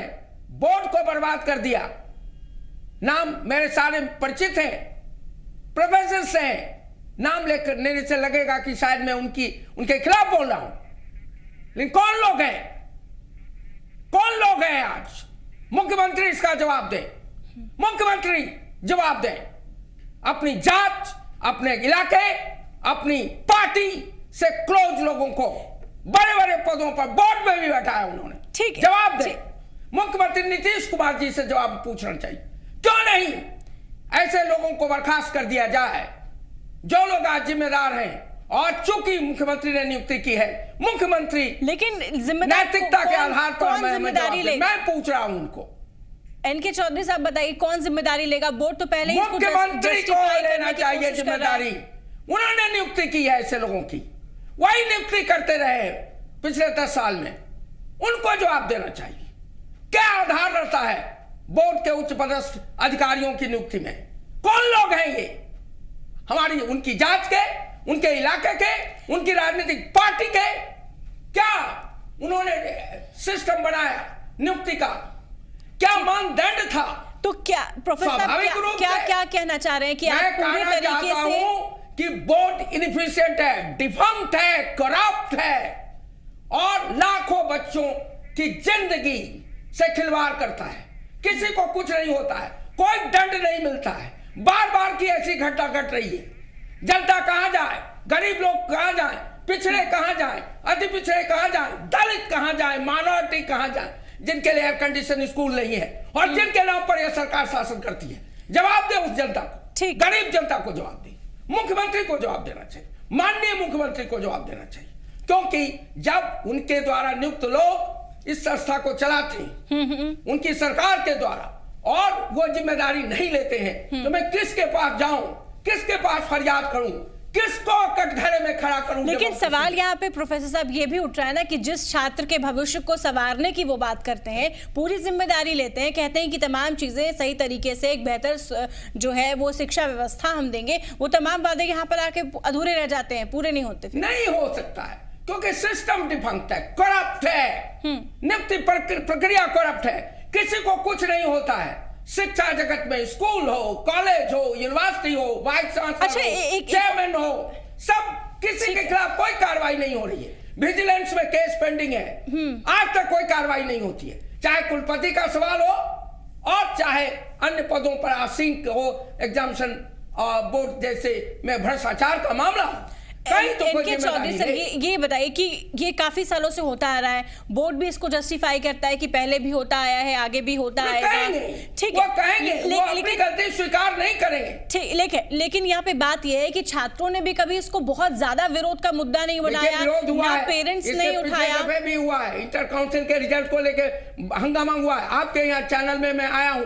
Speaker 5: बोर्ड को बर्बाद कर दिया। नाम मेरे सारे परिचित हैं, प्रोफेसर हैं, नाम लेकर लेने से लगेगा कि शायद मैं उनके खिलाफ बोल रहा हूं, लेकिन कौन लोग हैं? कौन लोग हैं आज? मुख्यमंत्री इसका जवाब दे, मुख्यमंत्री जवाब दे। अपनी जात, अपने इलाके, अपनी पार्टी से क्लोज लोगों को बड़े-बड़े पदों पर बोर्ड में भी बैठाया उन्होंने,
Speaker 1: ठीक है,
Speaker 5: जवाब दे। मुख्यमंत्री नीतीश कुमार जी से जवाब पूछना चाहिए, क्यों नहीं ऐसे लोगों को बर्खास्त कर दिया जाए जो लोग आज जिम्मेदार हैं। और चूंकि मुख्यमंत्री ने नियुक्ति की है, मुख्यमंत्री
Speaker 1: लेकिन
Speaker 5: नैतिकता के आधार पर मैं पूछ रहा हूं उनको।
Speaker 1: एनके चौधरी साहब बताइए, कौन जिम्मेदारी लेगा? बोर्ड तो पहले ही
Speaker 5: मुख्यमंत्री को लेना चाहिए जिम्मेदारी। उन्होंने नियुक्ति की है ऐसे लोगों की, वही नियुक्ति करते रहे पिछले 10 साल में, उनको जवाब देना चाहिए। क्या आधार रहता है बोर्ड के उच्च पदस्थ अधिकारियों की नियुक्ति में? कौन लोग हैं ये? हमारी उनकी जात के, उनके इलाके के, उनकी राजनीतिक पार्टी के? क्या उन्होंने सिस्टम बनाया नियुक्ति का? क्या मानदंड था?
Speaker 1: तो क्या प्रोफेसर क्या कहना चाह रहे हैं कि आप पूरी तरीके से
Speaker 5: कि बोर्ड इनएफिशिएंट है, डिफंक्ट है, करप्ट है और लाखों बच्चों की जिंदगी से खिलवाड़ करता है। किसी को कुछ नहीं होता है, कोई दंड नहीं मिलता है, बार बार की ऐसी घटना घट रही है। जनता कहां जाए? गरीब लोग कहां जाए? पिछड़े कहां जाए? अति पिछड़े कहां जाए? दलित कहां जाए? माइनॉरिटी कहां जाए? जिनके लिए एयर कंडीशन स्कूल नहीं है और जिनके नाम पर यह सरकार शासन करती है। जवाब दे उस जनता को, गरीब जनता को जवाब दे, मुख्यमंत्री को जवाब देना चाहिए, माननीय मुख्यमंत्री को जवाब देना चाहिए, क्योंकि जब उनके द्वारा नियुक्त लोग इस संस्था को चलाते हैं उनकी सरकार के द्वारा और वो जिम्मेदारी नहीं लेते हैं, तो मैं किसके पास जाऊं, किसके पास फरियाद करूं, किसको कटघरे में खड़ा करूं?
Speaker 1: लेकिन सवाल यहाँ पे प्रोफेसर साहब ये भी उठ रहा है ना कि जिस छात्र के भविष्य को संवारने की वो बात करते हैं, पूरी जिम्मेदारी लेते हैं, कहते हैं कि तमाम चीजें सही तरीके से एक बेहतर जो है वो शिक्षा व्यवस्था हम देंगे, वो तमाम वादे यहाँ पर आके अधूरे रह जाते हैं, पूरे नहीं होते।
Speaker 5: नहीं हो सकता है क्योंकि सिस्टम डिफंक्ट है, करप्ट है, नियुक्ति प्रक्रिया करप्ट है, किसी को कुछ नहीं होता है। शिक्षा जगत में स्कूल हो, कॉलेज हो, यूनिवर्सिटी हो, वाइस चांसलर
Speaker 1: अच्छा,
Speaker 5: हो, चेयरमैन हो, सब किसी के खिलाफ कोई कार्रवाई नहीं हो रही है। विजिलेंस में केस पेंडिंग है, आज तक कोई कार्रवाई नहीं होती है, चाहे कुलपति का सवाल हो और चाहे अन्य पदों पर आसीन हो, एग्जामिनेशन बोर्ड जैसे में भ्रष्टाचार का मामला।
Speaker 1: इनके चौधरी सर ये बताइए कि ये काफी सालों से होता आ रहा है, बोर्ड भी इसको जस्टिफाई करता है कि पहले भी होता आया है, आगे भी होता आएगा। ठीक है,
Speaker 5: कहेंगे, वो अपनी गलती स्वीकार नहीं करेंगे।
Speaker 1: ठीक, लेकिन यहाँ पे बात ये है कि छात्रों ने भी कभी इसको बहुत ज्यादा विरोध का मुद्दा नहीं बनाया, ना पेरेंट्स नहीं उठाया।
Speaker 5: भी हुआ है, इंटर काउंसिल के रिजल्ट को लेकर हंगामा हुआ है, आपके यहाँ चैनल में मैं आया हूँ,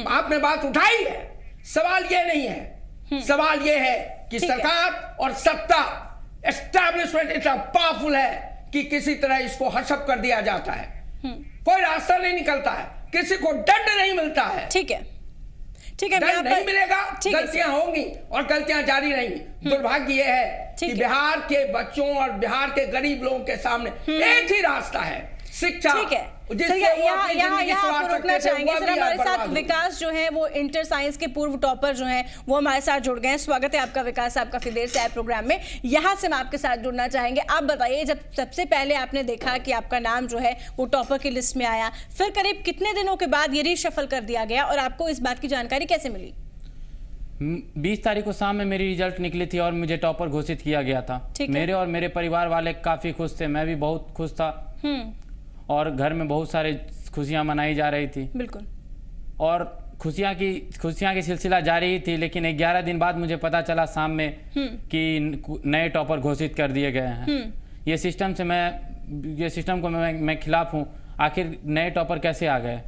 Speaker 5: आपने बात उठाई है। सवाल ये नहीं है, सवाल ये है कि सरकार और सत्ता एस्टैब्लिशमेंट इतना पावरफुल है कि किसी तरह इसको हशप कर दिया जाता है, कोई रास्ता नहीं निकलता है, किसी को दंड नहीं मिलता है।
Speaker 1: ठीक है,
Speaker 5: दंड नहीं मिलेगा, गलतियां होंगी और गलतियां जारी रहेंगी। दुर्भाग्य यह है कि बिहार के बच्चों और बिहार के गरीब लोगों के सामने एक ही रास्ता है, शिक्षा।
Speaker 1: ठीक है सर, यहाँ रुकना चाहेंगे सर। हमारे साथ विकास जो है वो इंटर साइंस के पूर्व टॉपर जो हैं वो हमारे साथ जुड़ गए हैं। स्वागत है आपका विकास, आपका फिर देर से आए प्रोग्राम में। यहाँ से हम आपके साथ जुड़ना चाहेंगे। आप बताइए, जब सबसे पहले आपने देखा कि आपका नाम जो है वो टॉपर की लिस्ट में आया, फिर करीब कितने दिनों के बाद ये रीशफल कर दिया गया और आपको इस बात की जानकारी कैसे मिली?
Speaker 3: 20 तारीख को शाम में मेरी रिजल्ट निकली थी और मुझे टॉपर घोषित किया गया था। मेरे और मेरे परिवार वाले काफी खुश थे, मैं भी बहुत खुश था और घर में बहुत सारे खुशियां मनाई जा रही थी।
Speaker 1: बिल्कुल। और
Speaker 3: खुशियां की सिलसिला जारी ही थी, लेकिन 11 दिन बाद मुझे पता चला शाम में कि नए टॉपर घोषित कर दिए गए हैं। ये सिस्टम को मैं खिलाफ हूँ। आखिर नए टॉपर कैसे आ गए?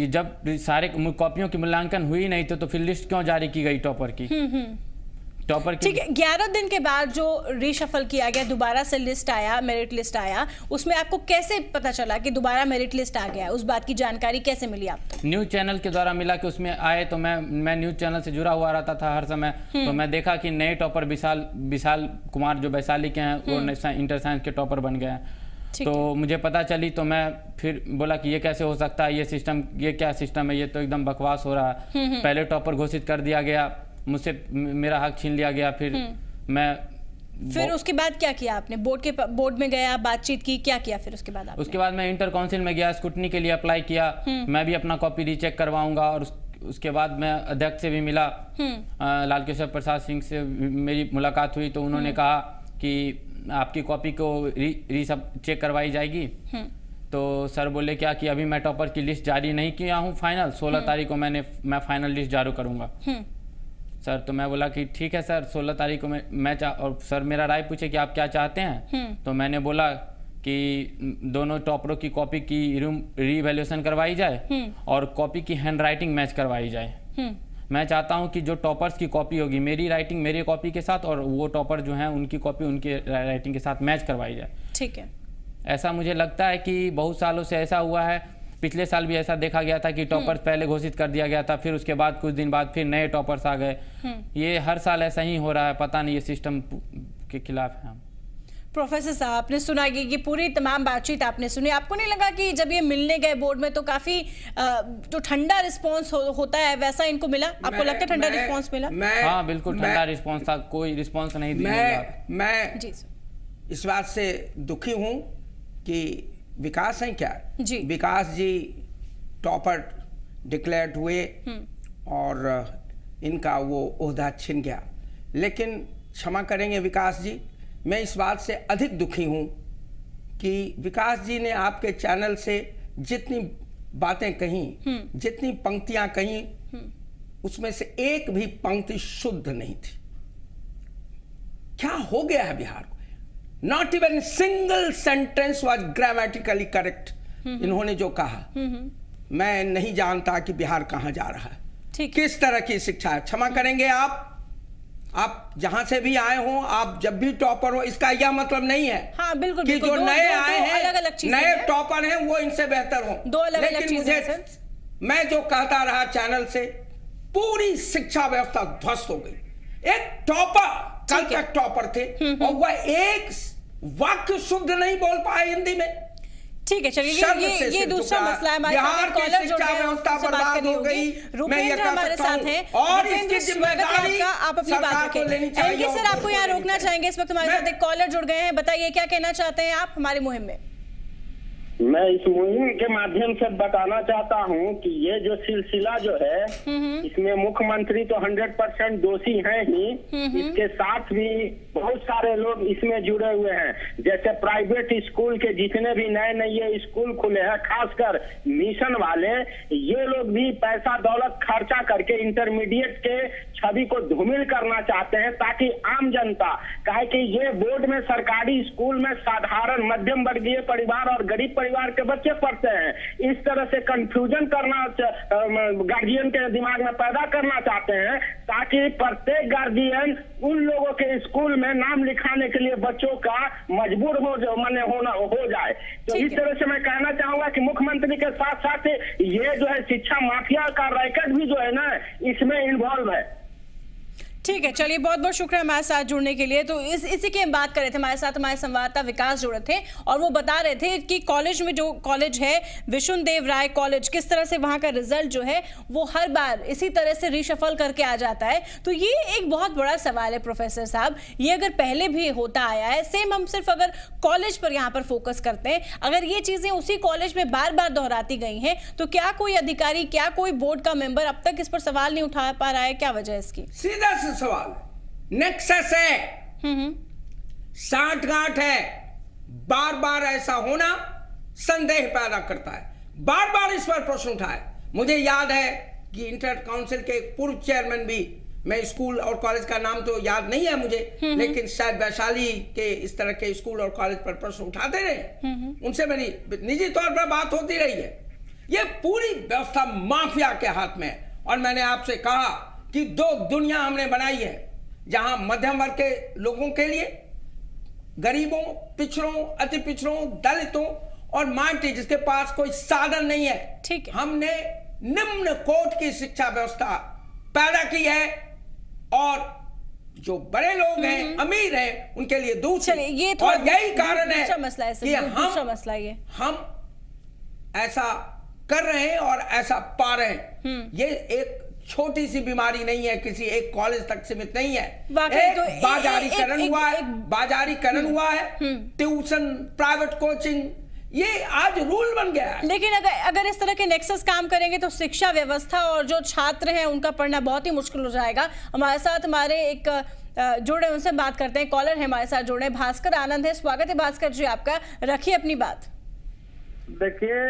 Speaker 3: जब सारे कॉपियों की मूल्यांकन हुई नहीं तो फिर लिस्ट क्यों जारी की गई टॉपर की?
Speaker 1: ठीक है, 11 दिन के बाद जो रीशफल किया गया, दोबारा से लिस्ट आया, मेरिट लिस्ट आया, उसमें आपको कैसे पता चला कि दोबारा मेरिट लिस्ट आ गया? उस बात की जानकारी कैसे मिली आपको?
Speaker 3: न्यूज चैनल के द्वारा मिला कि उसमें आए, तो मैं न्यूज चैनल से जुड़ा हुआ रहता था हर समय। तो मैं देखा कि नए टॉपर विशाल कुमार जो वैशाली के हैं वो इंटर साइंस के टॉपर बन गए हैं। तो मुझे पता चली तो मैं फिर बोला कि ये कैसे हो सकता है, ये क्या सिस्टम है, ये तो एकदम बकवास हो रहा है। पहले टॉपर घोषित कर दिया गया, मुझसे मेरा हक छीन लिया गया। फिर
Speaker 1: उसके बाद क्या किया आपने? बोर्ड में गया, बातचीत की, क्या किया फिर उसके बाद आपने?
Speaker 3: उसके बाद मैं इंटर काउंसिल में गया, स्क्रूटनी के लिए अप्लाई किया। मैं भी अपना कॉपी रीचेक करवाऊंगा। और उसके बाद मैं अध्यक्ष से भी मिला, लालकेश्वर प्रसाद सिंह से मेरी मुलाकात हुई, तो उन्होंने कहा कि आपकी कॉपी को चेक करवाई जाएगी। तो सर बोले क्या कि अभी मैं टॉपर की लिस्ट जारी नहीं किया हूँ फाइनल, 16 तारीख को मैं फाइनल लिस्ट जारी करूंगा सर। तो मैं बोला कि ठीक है सर, 16 तारीख को और सर मेरा राय पूछे कि आप क्या चाहते हैं। तो मैंने बोला कि दोनों टॉपरों की कॉपी की रीवैल्यूएशन करवाई जाए और कॉपी की हैंड राइटिंग मैच करवाई जाए। मैं चाहता हूं कि जो टॉपर्स की कॉपी होगी, मेरी राइटिंग मेरी कॉपी के साथ और वो टॉपर जो हैं उनकी कॉपी उनके राइटिंग के साथ मैच करवाई जाए।
Speaker 1: ठीक है।
Speaker 3: ऐसा मुझे लगता है कि बहुत सालों से ऐसा हुआ है। पिछले साल भी ऐसा देखा गया था कि टॉपर्स पहले घोषित कर दिया गया था, फिर उसके बाद कुछ दिन बाद फिर नए टॉपर्स आ गए। ये हर साल ऐसा ही हो रहा है, पता नहीं, ये सिस्टम के खिलाफ है।
Speaker 1: प्रोफेसर साहब, आपने सुना कि पूरी तमाम बातचीत आपने सुनी। आपको नहीं लगा कि जब ये मिलने गए बोर्ड में तो काफी जो ठंडा रिस्पांस होता है वैसा इनको मिला? आपको लगता है ठंडा रिस्पांस मिला?
Speaker 3: हाँ बिल्कुल, ठंडा रिस्पांस था, कोई रिस्पांस नहीं दिया।
Speaker 5: मैं इस बात से दुखी हूँ कि विकास है क्या जी, विकास जी टॉपर डिक्लेयर हुए और इनका वो ओहदा छिन गया। लेकिन क्षमा करेंगे विकास जी, मैं इस बात से अधिक दुखी हूं कि विकास जी ने आपके चैनल से जितनी बातें कही, जितनी पंक्तियां कही, उसमें से एक भी पंक्ति शुद्ध नहीं थी। क्या हो गया है बिहार को? Not even single sentence was grammatically correct. इन्होंने जो कहा, मैं नहीं जानता कि बिहार कहां जा रहा है, किस तरह की शिक्षा है। क्षमा करेंगे आप जहां से भी आए हो, आप जब भी टॉपर हो, इसका यह मतलब नहीं है
Speaker 1: हाँ, बिल्कुल,
Speaker 5: कि जो नए आए हैं,
Speaker 1: अलग-अलग
Speaker 5: नए टॉपर हैं वो इनसे बेहतर हो। लेकिन मुझे, मैं जो कहता रहा चैनल से, पूरी शिक्षा व्यवस्था ध्वस्त हो गई। एक टॉपर, कल तक टॉपर थे और वह एक वाक्य शुद्ध नहीं बोल पाए हिंदी में।
Speaker 1: ठीक है, चलिए
Speaker 5: शर्म
Speaker 1: ये
Speaker 5: से सिर
Speaker 1: दूसरा
Speaker 5: झुका।
Speaker 1: मसला है। हमारे साथ
Speaker 5: बिहार
Speaker 1: एक
Speaker 5: की
Speaker 1: कॉलर जुड़
Speaker 5: शिक्षा
Speaker 1: गए हैं,
Speaker 5: व्यवस्था
Speaker 1: उनसे बात
Speaker 5: बर्बाद
Speaker 1: करनी
Speaker 5: हो गई।
Speaker 1: होगी।
Speaker 5: मैं ये
Speaker 1: रुपेंद्र
Speaker 5: कह
Speaker 1: हमारे
Speaker 5: सकता
Speaker 1: साथ
Speaker 5: हूं।
Speaker 1: हैं।
Speaker 5: और
Speaker 1: रुपेंद्र,
Speaker 5: इसकी
Speaker 1: स्वागत है
Speaker 5: जिम्मेदारी
Speaker 1: आपका, आप अपनी बात
Speaker 5: सरकार को लेनी
Speaker 1: रखें।
Speaker 5: चाहिए
Speaker 1: एनके
Speaker 5: और
Speaker 1: सर, आपको यहाँ
Speaker 5: लेनी
Speaker 1: रोकना
Speaker 5: चाहिए।
Speaker 1: चाहेंगे, इस वक्त हमारे साथ एक कॉलर जुड़ गए हैं। बताइए क्या कहना चाहते हैं आप हमारी मुहिम में।
Speaker 9: मैं इस मुहिम के माध्यम से बताना चाहता हूं कि ये जो सिलसिला जो है इसमें मुख्यमंत्री तो 100% दोषी हैं ही, इसके साथ भी बहुत सारे लोग इसमें जुड़े हुए हैं। जैसे प्राइवेट स्कूल के जितने भी नए नए स्कूल खुले हैं, खासकर मिशन वाले, ये लोग भी पैसा दौलत खर्चा करके इंटरमीडिएट के छवि को धूमिल करना चाहते हैं, ताकि आम जनता, काहे कि ये बोर्ड में सरकारी स्कूल में साधारण मध्यम वर्गीय परिवार और गरीब परिवार के बच्चे पढ़ते हैं। इस तरह से कंफ्यूजन करना गार्जियन के दिमाग में पैदा करना चाहते हैं, ताकि प्रत्येक गार्जियन उन लोगों के स्कूल में नाम लिखाने के लिए बच्चों का मजबूर हो जाए। तो इस तरह से मैं कहना चाहूंगा कि मुख्यमंत्री के साथ साथ ये जो है शिक्षा माफिया का रैकेट भी जो है ना, इसमें इन्वॉल्व है।
Speaker 1: ठीक है, चलिए बहुत बहुत शुक्रिया हमारे साथ जुड़ने के लिए। तो इसी की हम बात कर रहे थे। हमारे साथ हमारे संवाददाता विकास जुड़े थे और वो बता रहे थे कि कॉलेज में, जो कॉलेज है विशुन देव राय कॉलेज, किस तरह से वहां का रिजल्ट जो है वो हर बार इसी तरह से रिशफल करके आ जाता है। तो ये एक बहुत बड़ा सवाल है प्रोफेसर साहब, ये अगर पहले भी होता आया है, सेम हम सिर्फ अगर कॉलेज पर यहाँ पर फोकस करते हैं, अगर ये चीजें उसी कॉलेज में बार बार दोहराती गई हैं, तो क्या कोई अधिकारी, क्या कोई बोर्ड का मेंबर अब तक इस पर सवाल नहीं उठा पा रहा है? क्या वजह है इसकी?
Speaker 5: सीधा सा सवाल है, नेक्सस है, साठगांठ है, बार बार ऐसा होना संदेह पैदा करता है। बार बार इस पर प्रश्न उठाए। मुझे याद है कि इंटर काउंसिल के पूर्व चेयरमैन भी, मैं स्कूल और कॉलेज का नाम तो याद नहीं है मुझे, लेकिन शायद वैशाली के इस तरह के स्कूल और कॉलेज पर प्रश्न उठाते रहे। उनसे मेरी निजी तौर पर बात होती रही है। ये पूरी व्यवस्था माफिया के हाथ में है। और मैंने आपसे कहा कि दो दुनिया हमने बनाई है, जहां मध्यम वर्ग के लोगों के लिए, गरीबों, पिछड़ों, अति पिछड़ों, दलितों और माइनॉरिटी जिसके पास कोई साधन नहीं है,
Speaker 1: ठीक है,
Speaker 5: हमने निम्न कोट की शिक्षा व्यवस्था पैदा की है। और जो बड़े लोग हैं, अमीर हैं, उनके लिए दूसरी।
Speaker 1: चलिए, ये
Speaker 5: और यही कारण है
Speaker 1: मसला है
Speaker 5: कि हम ऐसा कर रहे हैं और ऐसा पा रहे हैं। ये एक छोटी सी बीमारी नहीं है, किसी एक कॉलेज तक सीमित नहीं है। एक बाजारीकरण हुआ है, बाजारीकरण हुआ है, ट्यूशन, प्राइवेट कोचिंग, ये आज रूल बन गया है।
Speaker 1: लेकिन अगर इस तरह के नेक्सस काम करेंगे तो शिक्षा व्यवस्था और जो छात्र हैं उनका पढ़ना बहुत ही मुश्किल हो जाएगा। हमारे साथ हमारे एक जुड़े, उनसे बात करते हैं। कॉलर है हमारे साथ जुड़े, भास्कर आनंद है। स्वागत है भास्कर जी आपका, रखिए अपनी बात।
Speaker 6: देखिए,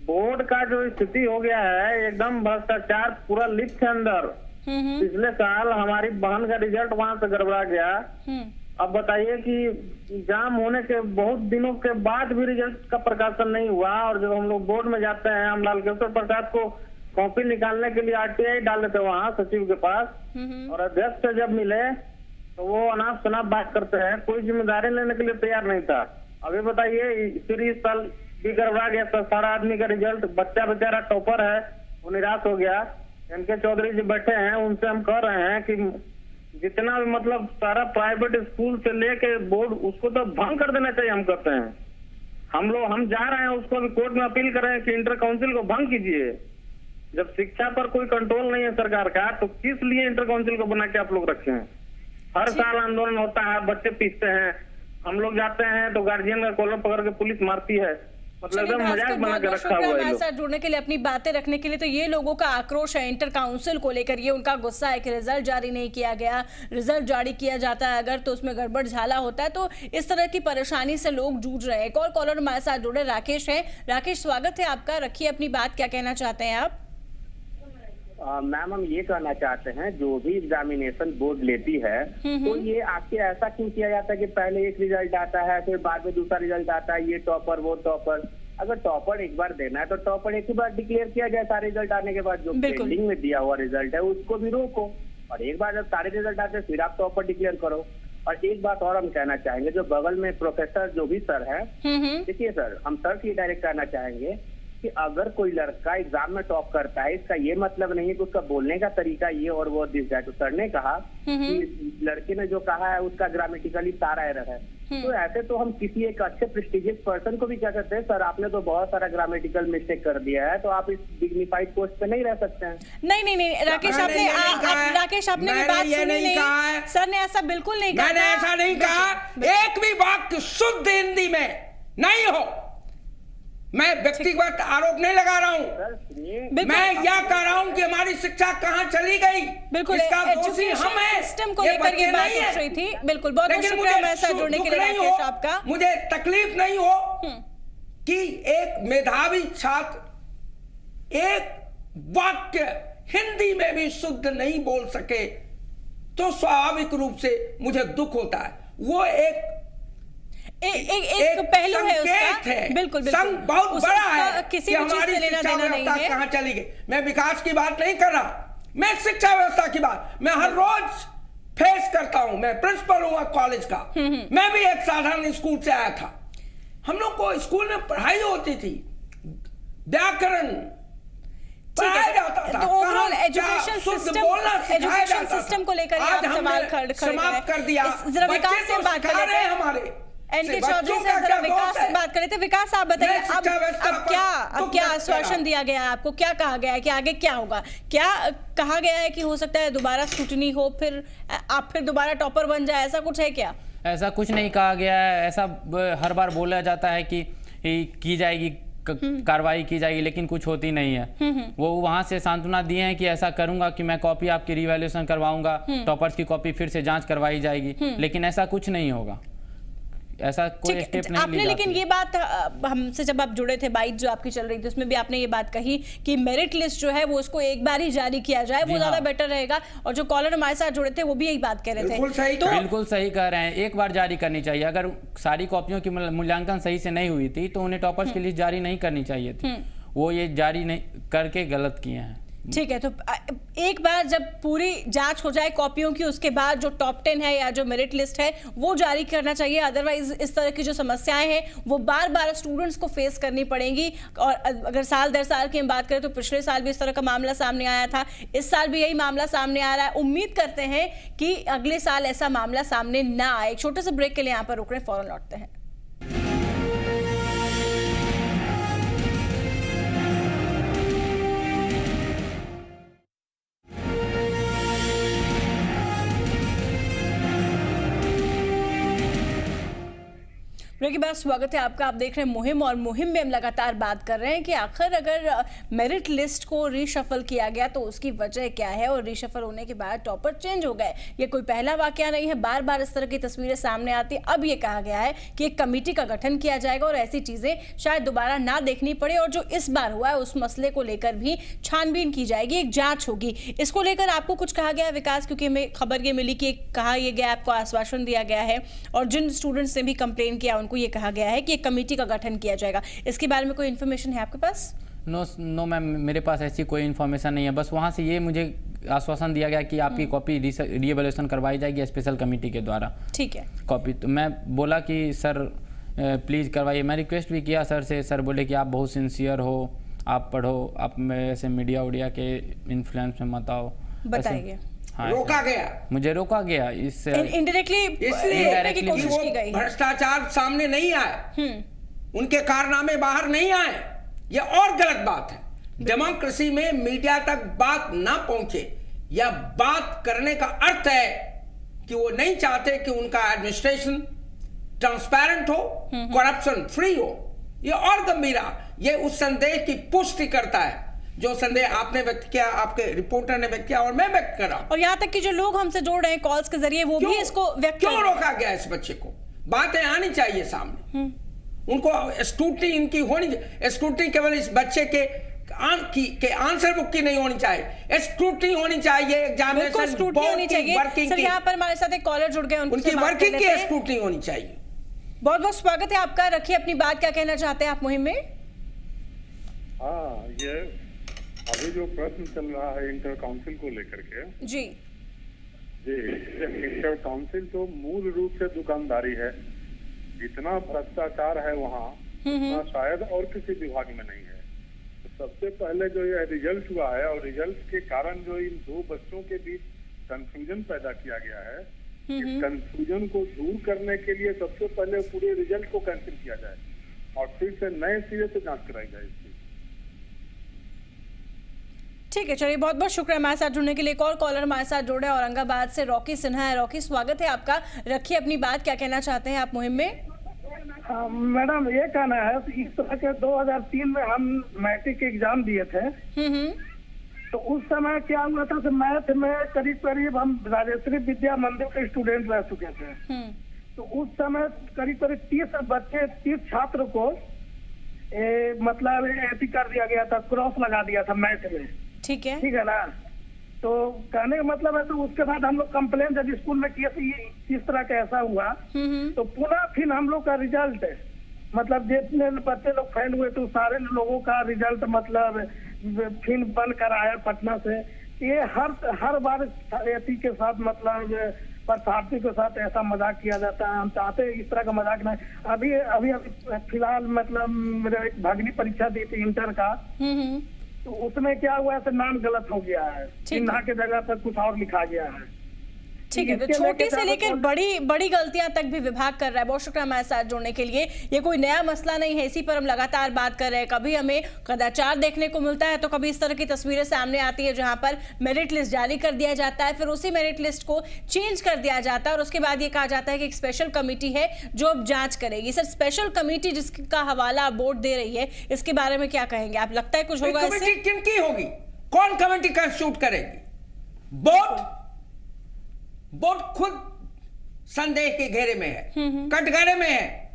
Speaker 6: बोर्ड का जो स्थिति हो गया है, एकदम भ्रष्टाचार पूरा लिप्त है अंदर। पिछले साल हमारी बहन का रिजल्ट वहां से गड़बड़ा गया। अब बताइए कि एग्जाम होने के बहुत दिनों के बाद भी रिजल्ट का प्रकाशन नहीं हुआ। और जब हम लोग बोर्ड में जाते हैं, हम लालकेश्वर प्रसाद को कॉपी निकालने के लिए RTI डाल देते वहाँ सचिव के पास, और अध्यक्ष से जब मिले तो वो अनाप शनाप बात करते हैं, कोई जिम्मेदारी लेने के लिए तैयार नहीं था। अभी बताइए, फिर इस साल भी गड़बड़ा गया, तो सारा आदमी का रिजल्ट, बच्चा बेचारा टॉपर है, वो निराश हो गया। NK चौधरी जी बैठे हैं, उनसे हम कह रहे हैं कि जितना भी मतलब सारा प्राइवेट स्कूल से लेके बोर्ड, उसको तो भंग कर देना चाहिए। हम कहते हैं, हम जा रहे हैं, उसको भी कोर्ट में अपील कर रहे हैं कि इंटर काउंसिल को भंग कीजिए। जब शिक्षा पर कोई कंट्रोल नहीं है सरकार का, तो किस लिए इंटर काउंसिल को बना के आप लोग रखे हैं? हर साल आंदोलन होता है, बच्चे पीसते हैं, हम लोग जाते हैं तो गार्जियन का कॉलर पकड़ के पुलिस मारती है। मतलब एकदम मजाक बना के रखा हुआ है।
Speaker 1: हमारे साथ जुड़ने के लिए, अपनी बातें रखने के लिए। तो ये लोगों का आक्रोश है इंटर काउंसिल को लेकर, ये उनका गुस्सा है कि रिजल्ट जारी नहीं किया गया। रिजल्ट जारी किया जाता है अगर, तो उसमें गड़बड़ झाला होता है। तो इस तरह की परेशानी से लोग जूझ रहे हैं। एक और कॉलर हमारे साथ जुड़े, राकेश है। राकेश, स्वागत है आपका, रखिए अपनी बात। क्या कहना चाहते हैं आप?
Speaker 9: मैम, हम ये कहना चाहते हैं, जो भी एग्जामिनेशन बोर्ड लेती है, तो ये आपके ऐसा क्यों किया जाता है कि पहले एक रिजल्ट आता है, फिर बाद में दूसरा रिजल्ट आता है, ये टॉपर वो टॉपर। अगर टॉपर एक बार देना है तो टॉपर एक ही बार डिक्लेयर किया जाए सारे रिजल्ट आने के बाद। जो पेंडिंग में दिया हुआ रिजल्ट है उसको भी रोको, और एक बार जब सारे रिजल्ट आते हैं फिर आप टॉपर डिक्लेयर करो। और एक बात और हम कहना चाहेंगे, जो बगल में प्रोफेसर जो भी सर है, देखिए सर, हम सर से डायरेक्ट कहना चाहेंगे कि अगर कोई लड़का एग्जाम में टॉप करता है, इसका ये मतलब नहीं है कि उसका बोलने का तरीका ये और वो दिस दैट। सर ने कहा कि लड़के ने जो कहा है उसका ग्रामेटिकली सारा एरर है। तो ऐसे तो हम किसी एक अच्छे प्रेस्टिजियस पर्सन को भी क्या करते हैं, सर आपने तो बहुत सारा ग्रामेटिकल मिस्टेक कर दिया है, तो आप इस डिग्निफाइड पोस्ट पे नहीं रह सकते हैं।
Speaker 1: नहीं राकेश, आपने राकेश आपने भी बात सुनी नहीं, सर ने ऐसा बिल्कुल नहीं कहा।
Speaker 5: मैंने ऐसा नहीं कहा, एक भी वाक्य शुद्ध हिंदी में नहीं हो। मैं व्यक्तिगत आरोप नहीं लगा रहा हूँ, मैं यह कह रहा हूँ कि हमारी शिक्षा कहाँ चली गई।
Speaker 1: बिल्कुल,
Speaker 5: इसका दोषी हम हैं,
Speaker 1: सिस्टम को लेकर ये बात उठ रही थी। बिल्कुल, बहुत बहुत शुक्रिया मेरे साथ जुड़ने के लिए राकेश आपका।
Speaker 5: मुझे तकलीफ नहीं हो कि एक मेधावी छात्र एक वाक्य हिंदी में भी शुद्ध नहीं बोल सके, तो स्वाभाविक रूप से मुझे दुख होता है। वो एक
Speaker 1: पहलू है उसका, बिल्कुल
Speaker 5: बहुत बड़ा है
Speaker 1: किसी
Speaker 5: कि
Speaker 1: भी चीज से लेना देना नहीं है।
Speaker 5: कहाँ चली गई। मैं विकास की बात नहीं कर रहा, मैं शिक्षा व्यवस्था की बात मैं हर रोज फेस करता हूं। मैं प्रिंसिपल हूं कॉलेज का, मैं भी एक साधारण स्कूल से आया था। हम लोग को स्कूल में पढ़ाई होती थी, व्याकरण पढ़ाया जाता था,
Speaker 1: ओवरऑल एजुकेशन सिस्टम को लेकर आप सवाल खड़े
Speaker 5: समाप्त कर दिया।
Speaker 1: जरा विकास से बात कर रहे हैं,
Speaker 5: हमारे
Speaker 1: एनके चौधरी से जरा विकास से बात करें। तो विकास आप बताइए, अब क्या आश्वासन दिया गया है आपको, क्या कहा गया है कि आगे क्या होगा? क्या कहा गया है कि हो सकता है दोबारा स्क्रूटनी हो, फिर आप फिर दोबारा टॉपर बन जाए, ऐसा कुछ है क्या?
Speaker 3: ऐसा कुछ नहीं कहा गया है। ऐसा हर बार बोला जाता है कि की जाएगी कार्रवाई की जाएगी, लेकिन कुछ होती नहीं है। वो वहां से सांत्वना दिए हैं कि ऐसा करूंगा कि मैं कॉपी आपकी रिवैल्यूएशन करवाऊंगा, टॉपर्स की कॉपी फिर से जांच करवाई जाएगी, लेकिन ऐसा कुछ नहीं होगा, ऐसा कोई स्टेप नहीं
Speaker 1: आपने। लेकिन ये बात हमसे जब आप जुड़े थे, बाइट जो आपकी चल रही थी उसमें भी आपने ये बात कही कि मेरिट लिस्ट जो है वो उसको एक बार ही जारी किया जाए, वो ज्यादा बेटर रहेगा। और जो कॉलर हमारे साथ जुड़े थे वो भी यही बात कह रहे थे।
Speaker 3: बिल्कुल सही कह रहे हैं, एक बार जारी करनी चाहिए। अगर सारी कॉपियों की मूल्यांकन सही से नहीं हुई थी तो उन्हें टॉपर्स की लिस्ट जारी नहीं करनी चाहिए थी, वो ये जारी नहीं करके गलत किए हैं।
Speaker 1: ठीक है, तो एक बार जब पूरी जांच हो जाए कॉपियों की, उसके बाद जो टॉप 10 है या जो मेरिट लिस्ट है वो जारी करना चाहिए। अदरवाइज इस तरह की जो समस्याएं हैं वो बार बार स्टूडेंट्स को फेस करनी पड़ेंगी। और अगर साल दर साल की हम बात करें तो पिछले साल भी इस तरह का मामला सामने आया था, इस साल भी यही मामला सामने आ रहा है। उम्मीद करते हैं कि अगले साल ऐसा मामला सामने ना आए। एक छोटे से ब्रेक के लिए यहाँ पर रुक रहे हैं, फौरन लौटते हैं। ब्रेक के बाद स्वागत है आपका। आप देख रहे हैं मुहिम, और मुहिम में हम लगातार बात कर रहे हैं कि आखिर अगर मेरिट लिस्ट को रीशफल किया गया तो उसकी वजह क्या है, और रीशफल होने के बाद टॉपर चेंज हो गए। ये कोई पहला वाकया नहीं है, बार बार इस तरह की तस्वीरें सामने आती। अब ये कहा गया है कि एक कमेटी का गठन किया जाएगा और ऐसी चीजें शायद दोबारा ना देखनी पड़े, और जो इस बार हुआ है उस मसले को लेकर भी छानबीन की जाएगी, एक जांच होगी। इसको लेकर आपको कुछ कहा गया है विकास? क्योंकि हमें खबर ये मिली कि कहा यह गया, आपको आश्वासन दिया गया है, और जिन स्टूडेंट्स ने भी कंप्लेन किया उनको ये कहा गया है कि एक कमेटी का गठन किया जाएगा। इसके बारे में कोई इन्फॉर्मेशन है आपके पास?
Speaker 3: नो मैम, मेरे पास ऐसी कोई इन्फॉर्मेशन नहीं है। बस वहाँ से ये मुझे आश्वासन दिया गया कि आपकी कॉपी रीएवैल्यूएशन करवाई जाएगी स्पेशल कमेटी के द्वारा। ठीक है, कॉपी तो मैं बोला कि सर प्लीज़ करवाइए। मैं रिक्वेस्ट भी किया सर से, सर बोले कि आप बहुत सिंसियर हो, आप पढ़ो, आप ऐसे मीडिया उडिया के इन्फ्लुएंस में मत आओ। बताइए। हाँ,
Speaker 5: रोका गया,
Speaker 3: मुझे रोका गया इससे
Speaker 1: इनडायरेक्टली,
Speaker 5: इसलिए कोशिश की गई। भ्रष्टाचार सामने नहीं आए, उनके कारनामे बाहर नहीं आए, ये और गलत बात है। डेमोक्रेसी में मीडिया तक बात ना पहुंचे, यह बात करने का अर्थ है कि वो नहीं चाहते कि उनका एडमिनिस्ट्रेशन ट्रांसपेरेंट हो, करप्शन फ्री हो। ये और गंभीरा, ये उस संदेश की पुष्टि करता है जो संदेह आपने व्यक्त किया, आपके रिपोर्टर ने व्यक्त किया और मैं व्यक्त कर रहा हूं।
Speaker 1: और यहाँ तक कि जो लोग हमसे जोड़ रहे हैं कॉल्स के जरिए, वो भी इसको व्यक्त
Speaker 5: क्यों रोका गया इस बच्चे को? बातें आनी चाहिए सामने, उनको स्क्रूटनी इनकी होनी। स्क्रूटनी केवल इस बच्चे के आंसर बुक की नहीं होनी चाहिए, स्क्रूटनी होनी चाहिए, एग्जामिनेशन
Speaker 1: स्क्रूटनी होनी चाहिए। सर, यहाँ पर हमारे साथ एक कॉलर जुड़ गए,
Speaker 5: उनकी वर्किंग की स्क्रूटनी होनी चाहिए।
Speaker 1: बहुत बहुत स्वागत है आपका, रखिए अपनी बात। क्या कहना चाहते हैं आप मुहिम में?
Speaker 10: हाँ, ये अभी जो प्रश्न चल रहा है इंटर काउंसिल को लेकर के, जी, इंटर काउंसिल तो मूल रूप से दुकानदारी है। जितना भ्रष्टाचार है वहाँ उतना शायद और किसी विभाग में नहीं है। तो सबसे पहले जो ये रिजल्ट हुआ है, और रिजल्ट के कारण जो इन दो बच्चों के बीच कंफ्यूजन पैदा किया गया है, इस कंफ्यूजन को दूर करने के लिए सबसे पहले पूरे रिजल्ट को कैंसिल किया जाए और फिर से नए सिरे से जांच कराई जाए इसकी।
Speaker 1: ठीक है, चलिए बहुत बहुत शुक्रिया हमारे साथ जुड़ने के लिए। एक और कॉलर हमारे साथ जुड़े औरंगाबाद से रॉकी सिन्हा है। रॉकी, स्वागत है आपका, रखिए अपनी बात, क्या कहना चाहते हैं आप मुहिम में?
Speaker 8: मैडम ये कहना है इस तरह के 2003 में हम मैट्रिक एग्जाम दिए थे, तो उस समय क्या हुआ था कि मैथ में करीब करीब हम राजेश्वरी विद्या मंदिर के स्टूडेंट रह चुके थे। तो उस समय करीब करीब 30 छात्र को मतलब ऐसी कर दिया गया था, क्रॉस लगा दिया था मैथ में।
Speaker 1: ठीक है,
Speaker 8: ठीक है ना। तो कहने का मतलब है, तो उसके बाद हम लोग कंप्लेन जब स्कूल में किए थे इस तरह का ऐसा हुआ, तो पुनः फिर हम लोग का रिजल्ट मतलब जितने बच्चे लोग फेल हुए तो सारे लोगों का रिजल्ट मतलब फिर बंद कराया पटना से। ये हर बार एथी के साथ मतलब परीक्षार्थी के साथ ऐसा मजाक किया जाता है। हम चाहते हैं इस तरह का मजाक नहीं। अभी फिलहाल मतलब मेरे एक भगनी परीक्षा दी थी इंटर का, तो उसमें क्या हुआ है, नाम गलत हो गया है, चिन्ह के जगह पर कुछ और लिखा गया है।
Speaker 1: ठीक है, तो छोटी से लेकर बड़ी गलतियां तक भी विभाग कर रहा है। बहुत शुक्रिया हमारे साथ जुड़ने के लिए। ये कोई नया मसला नहीं है, इसी पर हम लगातार बात कर रहे हैं। कभी हमें कदाचार देखने को मिलता है तो कभी इस तरह की तस्वीरें सामने आती है जहां पर मेरिट लिस्ट जारी कर दिया जाता है, फिर उसी मेरिट लिस्ट को चेंज कर दिया जाता है और उसके बाद ये कहा जाता है कि एक स्पेशल कमेटी है जो अब जांच करेगी। सर, स्पेशल कमेटी जिसका हवाला बोर्ड दे रही है, इसके बारे में क्या कहेंगे आप? लगता है कुछ होगा इससे?
Speaker 5: किनकी होगी? कौन कमेटी कंस्टिट्यूट करेगी? बोर्ड खुद संदेह के घेरे में है, कटघरे में है।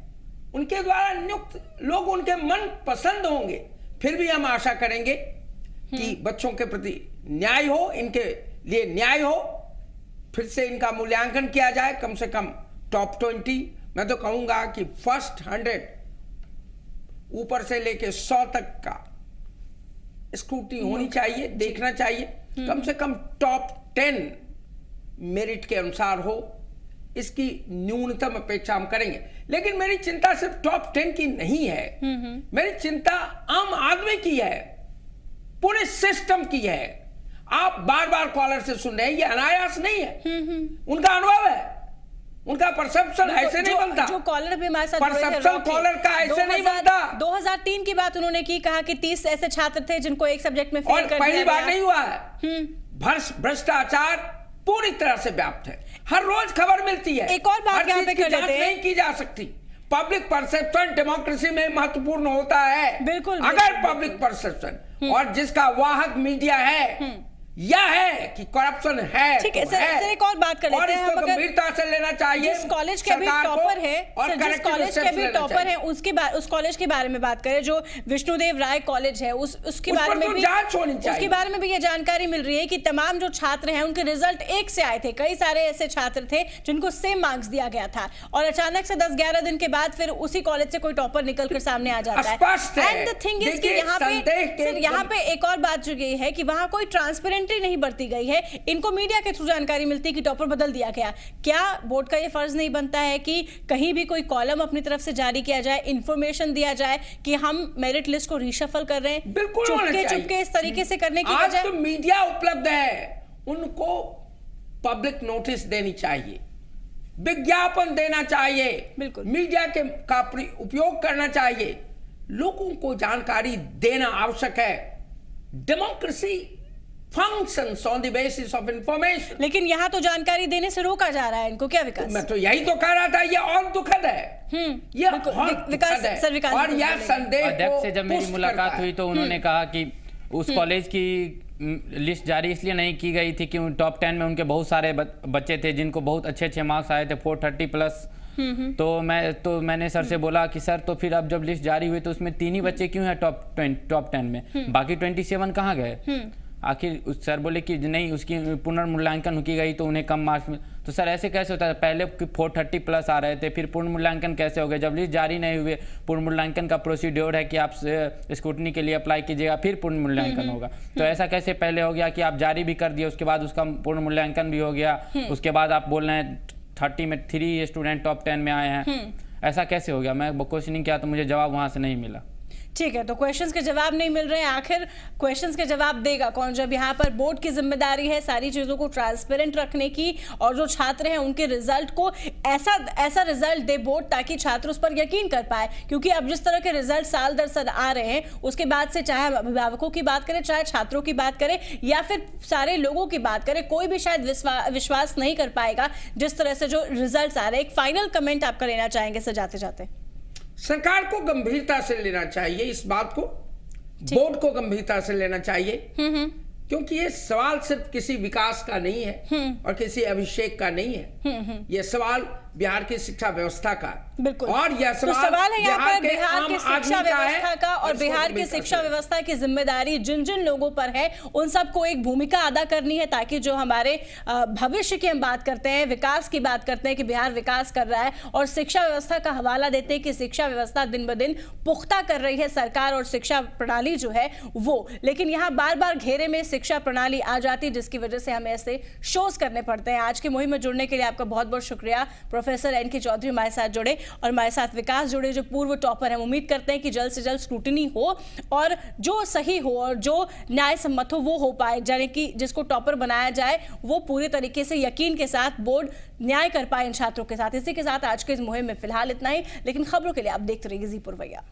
Speaker 5: उनके द्वारा नियुक्त लोग उनके मन पसंद होंगे, फिर भी हम आशा करेंगे कि बच्चों के प्रति न्याय हो, इनके लिए न्याय हो। फिर से इनका मूल्यांकन किया जाए, कम से कम टॉप 20। मैं तो कहूंगा कि फर्स्ट 100 ऊपर से लेके 100 तक का स्क्रूटनी होनी चाहिए, देखना चाहिए। कम से कम टॉप 10 मेरिट के अनुसार हो, इसकी न्यूनतम अपेक्षा हम करेंगे। लेकिन मेरी चिंता सिर्फ टॉप 10 की नहीं है, मेरी चिंता आम आदमी की है, पूरे सिस्टम की है। आप बार बार कॉलर से सुन रहे हैं, ये अनायास नहीं है, उनका अनुभव है, उनका परसेप्शन ऐसे नहीं बनता।
Speaker 1: जो कॉलर भी हमारे साथ
Speaker 5: परसेप्शन कॉलर का ऐसे नहीं बनता।
Speaker 1: 2003 की बात उन्होंने की, कहा कि 30 ऐसे छात्र थे जिनको एक सब्जेक्ट में फेल कर दिया गया।
Speaker 5: पहली बार नहीं हुआ है, भ्रष्टाचार पूरी तरह से व्याप्त है, हर रोज खबर मिलती है।
Speaker 1: एक और बात यहाँ पे कर लेते हैं,
Speaker 5: नहीं की जा सकती। पब्लिक परसेप्शन डेमोक्रेसी में महत्वपूर्ण होता है।
Speaker 1: बिल्कुल,
Speaker 5: अगर पब्लिक परसेप्शन और जिसका वाहक मीडिया है यह है कि करप्शन है,
Speaker 1: ठीक है। सर, एक और बात कर लेते हैं,
Speaker 5: इसको गंभीरता से लेना चाहिए।
Speaker 1: जिस कॉलेज के भी टॉपर है, जिस कॉलेज के भी टॉपर है, उस कॉलेज के बारे में बात करें जो विष्णुदेव राय कॉलेज है, उसके बारे में भी
Speaker 5: जांच होनी चाहिए।
Speaker 1: उसके बारे में भी ये जानकारी मिल रही है कि तमाम जो छात्र हैं उनके रिजल्ट एक से आए थे। कई सारे ऐसे छात्र थे जिनको सेम मार्क्स दिया गया था और अचानक से 10-11 दिन के बाद फिर उसी कॉलेज से कोई टॉपर निकल कर सामने आ जाता है। एंड द थिंग इज कि यहाँ पे एक और बात जो ये है कि वहां कोई ट्रांसपेरेंटली नहीं बरती गई है। इनको मीडिया के थ्रू जानकारी मिलती है कि टॉपर बदल दिया गया। क्या बोर्ड का ये फर्ज नहीं बनता है कि कहीं भी कोई कॉलम अपनी तरफ से जारी किया जाए, इंफॉर्मेशन दिया जाए कि हम मेरिट लिस्ट को रीशफल कर रहे हैं?
Speaker 5: बिल्कुल
Speaker 1: चुपके इस तरीके से करने की
Speaker 5: आज तो मीडिया उपलब्ध है, उनको पब्लिक नोटिस देनी चाहिए, विज्ञापन देना चाहिए,
Speaker 1: बिल्कुल
Speaker 5: मीडिया का उपयोग करना चाहिए, लोगों को जानकारी देना आवश्यक है। Democracy functions on the basis of information।
Speaker 1: लेकिन यहाँ तो जानकारी देने से रोका जा रहा है इनको, क्या विकास?
Speaker 5: मैं तो यही तो कह रहा था, ये और दुखद है, ये
Speaker 1: विकास सर, विकास
Speaker 5: और यह संदेह
Speaker 3: अध्यक्ष से जब मेरी मुलाकात हुई तो उन्होंने कहा कि उस कॉलेज की लिस्ट जारी इसलिए नहीं की गई थी कि टॉप 10 में उनके बहुत सारे बच्चे थे जिनको बहुत अच्छे मार्क्स आए थे, 430 प्लस। तो मैंने सर से बोला कि सर तो फिर अब जब लिस्ट जारी हुई तो उसमें 3 ही बच्चे क्यों हैं टॉप 10 में, बाकी 27 कहाँ गए? आखिर सर बोले कि नहीं, उसकी पुनर्मूल्यांकन की गई तो उन्हें कम मार्क्स मिले। तो सर ऐसे कैसे होता है? पहले 430 प्लस आ रहे थे, फिर पुनर्मूल्यांकन कैसे हो गए? जब लिस्ट जारी नहीं हुए, पुनर्मूल्यांकन का प्रोसीड्योर है कि आप स्क्रूटनी के लिए अप्लाई कीजिएगा, फिर पुनर्मूल्यांकन होगा। तो ऐसा कैसे पहले हो गया कि आप जारी भी कर दिए, उसके बाद उसका पुनर्मूल्यांकन भी हो गया, उसके बाद आप बोल रहे हैं 30 में 3 स्टूडेंट टॉप 10 में आए हैं? ऐसा कैसे हो गया? मैं क्वेश्चनिंग किया तो मुझे जवाब वहाँ से नहीं मिला।
Speaker 1: ठीक है, तो क्वेश्चंस के जवाब नहीं मिल रहे हैं, आखिर क्वेश्चंस के जवाब देगा कौन? जब यहाँ पर बोर्ड की जिम्मेदारी है सारी चीज़ों को ट्रांसपेरेंट रखने की, और जो छात्र हैं उनके रिजल्ट को ऐसा रिजल्ट दे बोर्ड ताकि छात्र उस पर यकीन कर पाए। क्योंकि अब जिस तरह के रिजल्ट साल दर साल आ रहे हैं, उसके बाद से चाहे अभिभावकों की बात करें, चाहे छात्रों की बात करें, या फिर सारे लोगों की बात करें, कोई भी शायद विश्वास नहीं कर पाएगा जिस तरह से जो रिजल्ट आ रहे हैं। एक फाइनल कमेंट आपका लेना चाहेंगे सर जाते जाते?
Speaker 5: सरकार को गंभीरता से लेना चाहिए इस बात को, बोर्ड को गंभीरता से लेना चाहिए, क्योंकि ये सवाल सिर्फ किसी विकास का नहीं है और किसी अभिषेक का नहीं है, ये सवाल बिहार की शिक्षा व्यवस्था का,
Speaker 1: बिल्कुल।
Speaker 5: और यह
Speaker 1: तो सवाल है यहाँ पर बिहार की शिक्षा व्यवस्था का, और बिहार की शिक्षा
Speaker 5: है।
Speaker 1: व्यवस्था की जिम्मेदारी जिन जिन लोगों पर है उन सबको एक भूमिका अदा करनी है, ताकि जो हमारे भविष्य की हम बात करते हैं, विकास की बात करते हैं कि बिहार विकास कर रहा है, और शिक्षा व्यवस्था का हवाला देते हैं कि शिक्षा व्यवस्था दिन ब दिन पुख्ता कर रही है सरकार और शिक्षा प्रणाली जो है वो। लेकिन यहाँ बार बार घेरे में शिक्षा प्रणाली आ जाती है, जिसकी वजह से हमें ऐसे शोज करने पड़ते हैं। आज की मुहिम में जुड़ने के लिए आपका बहुत बहुत शुक्रिया। प्रोफेसर एन के चौधरी हमारे साथ जुड़े, और हमारे साथ विकास जुड़े जो पूर्व टॉपर हैं। उम्मीद करते हैं कि जल्द से जल्द स्क्रूटनी हो और जो सही हो और जो न्याय सम्मत हो वो हो पाए, यानी कि जिसको टॉपर बनाया जाए वो पूरे तरीके से यकीन के साथ बोर्ड न्याय कर पाए इन छात्रों के साथ। इसी के साथ आज के इस मुहिम में फिलहाल इतना ही, लेकिन खबरों के लिए आप देखते रहिए जी पुरवैया।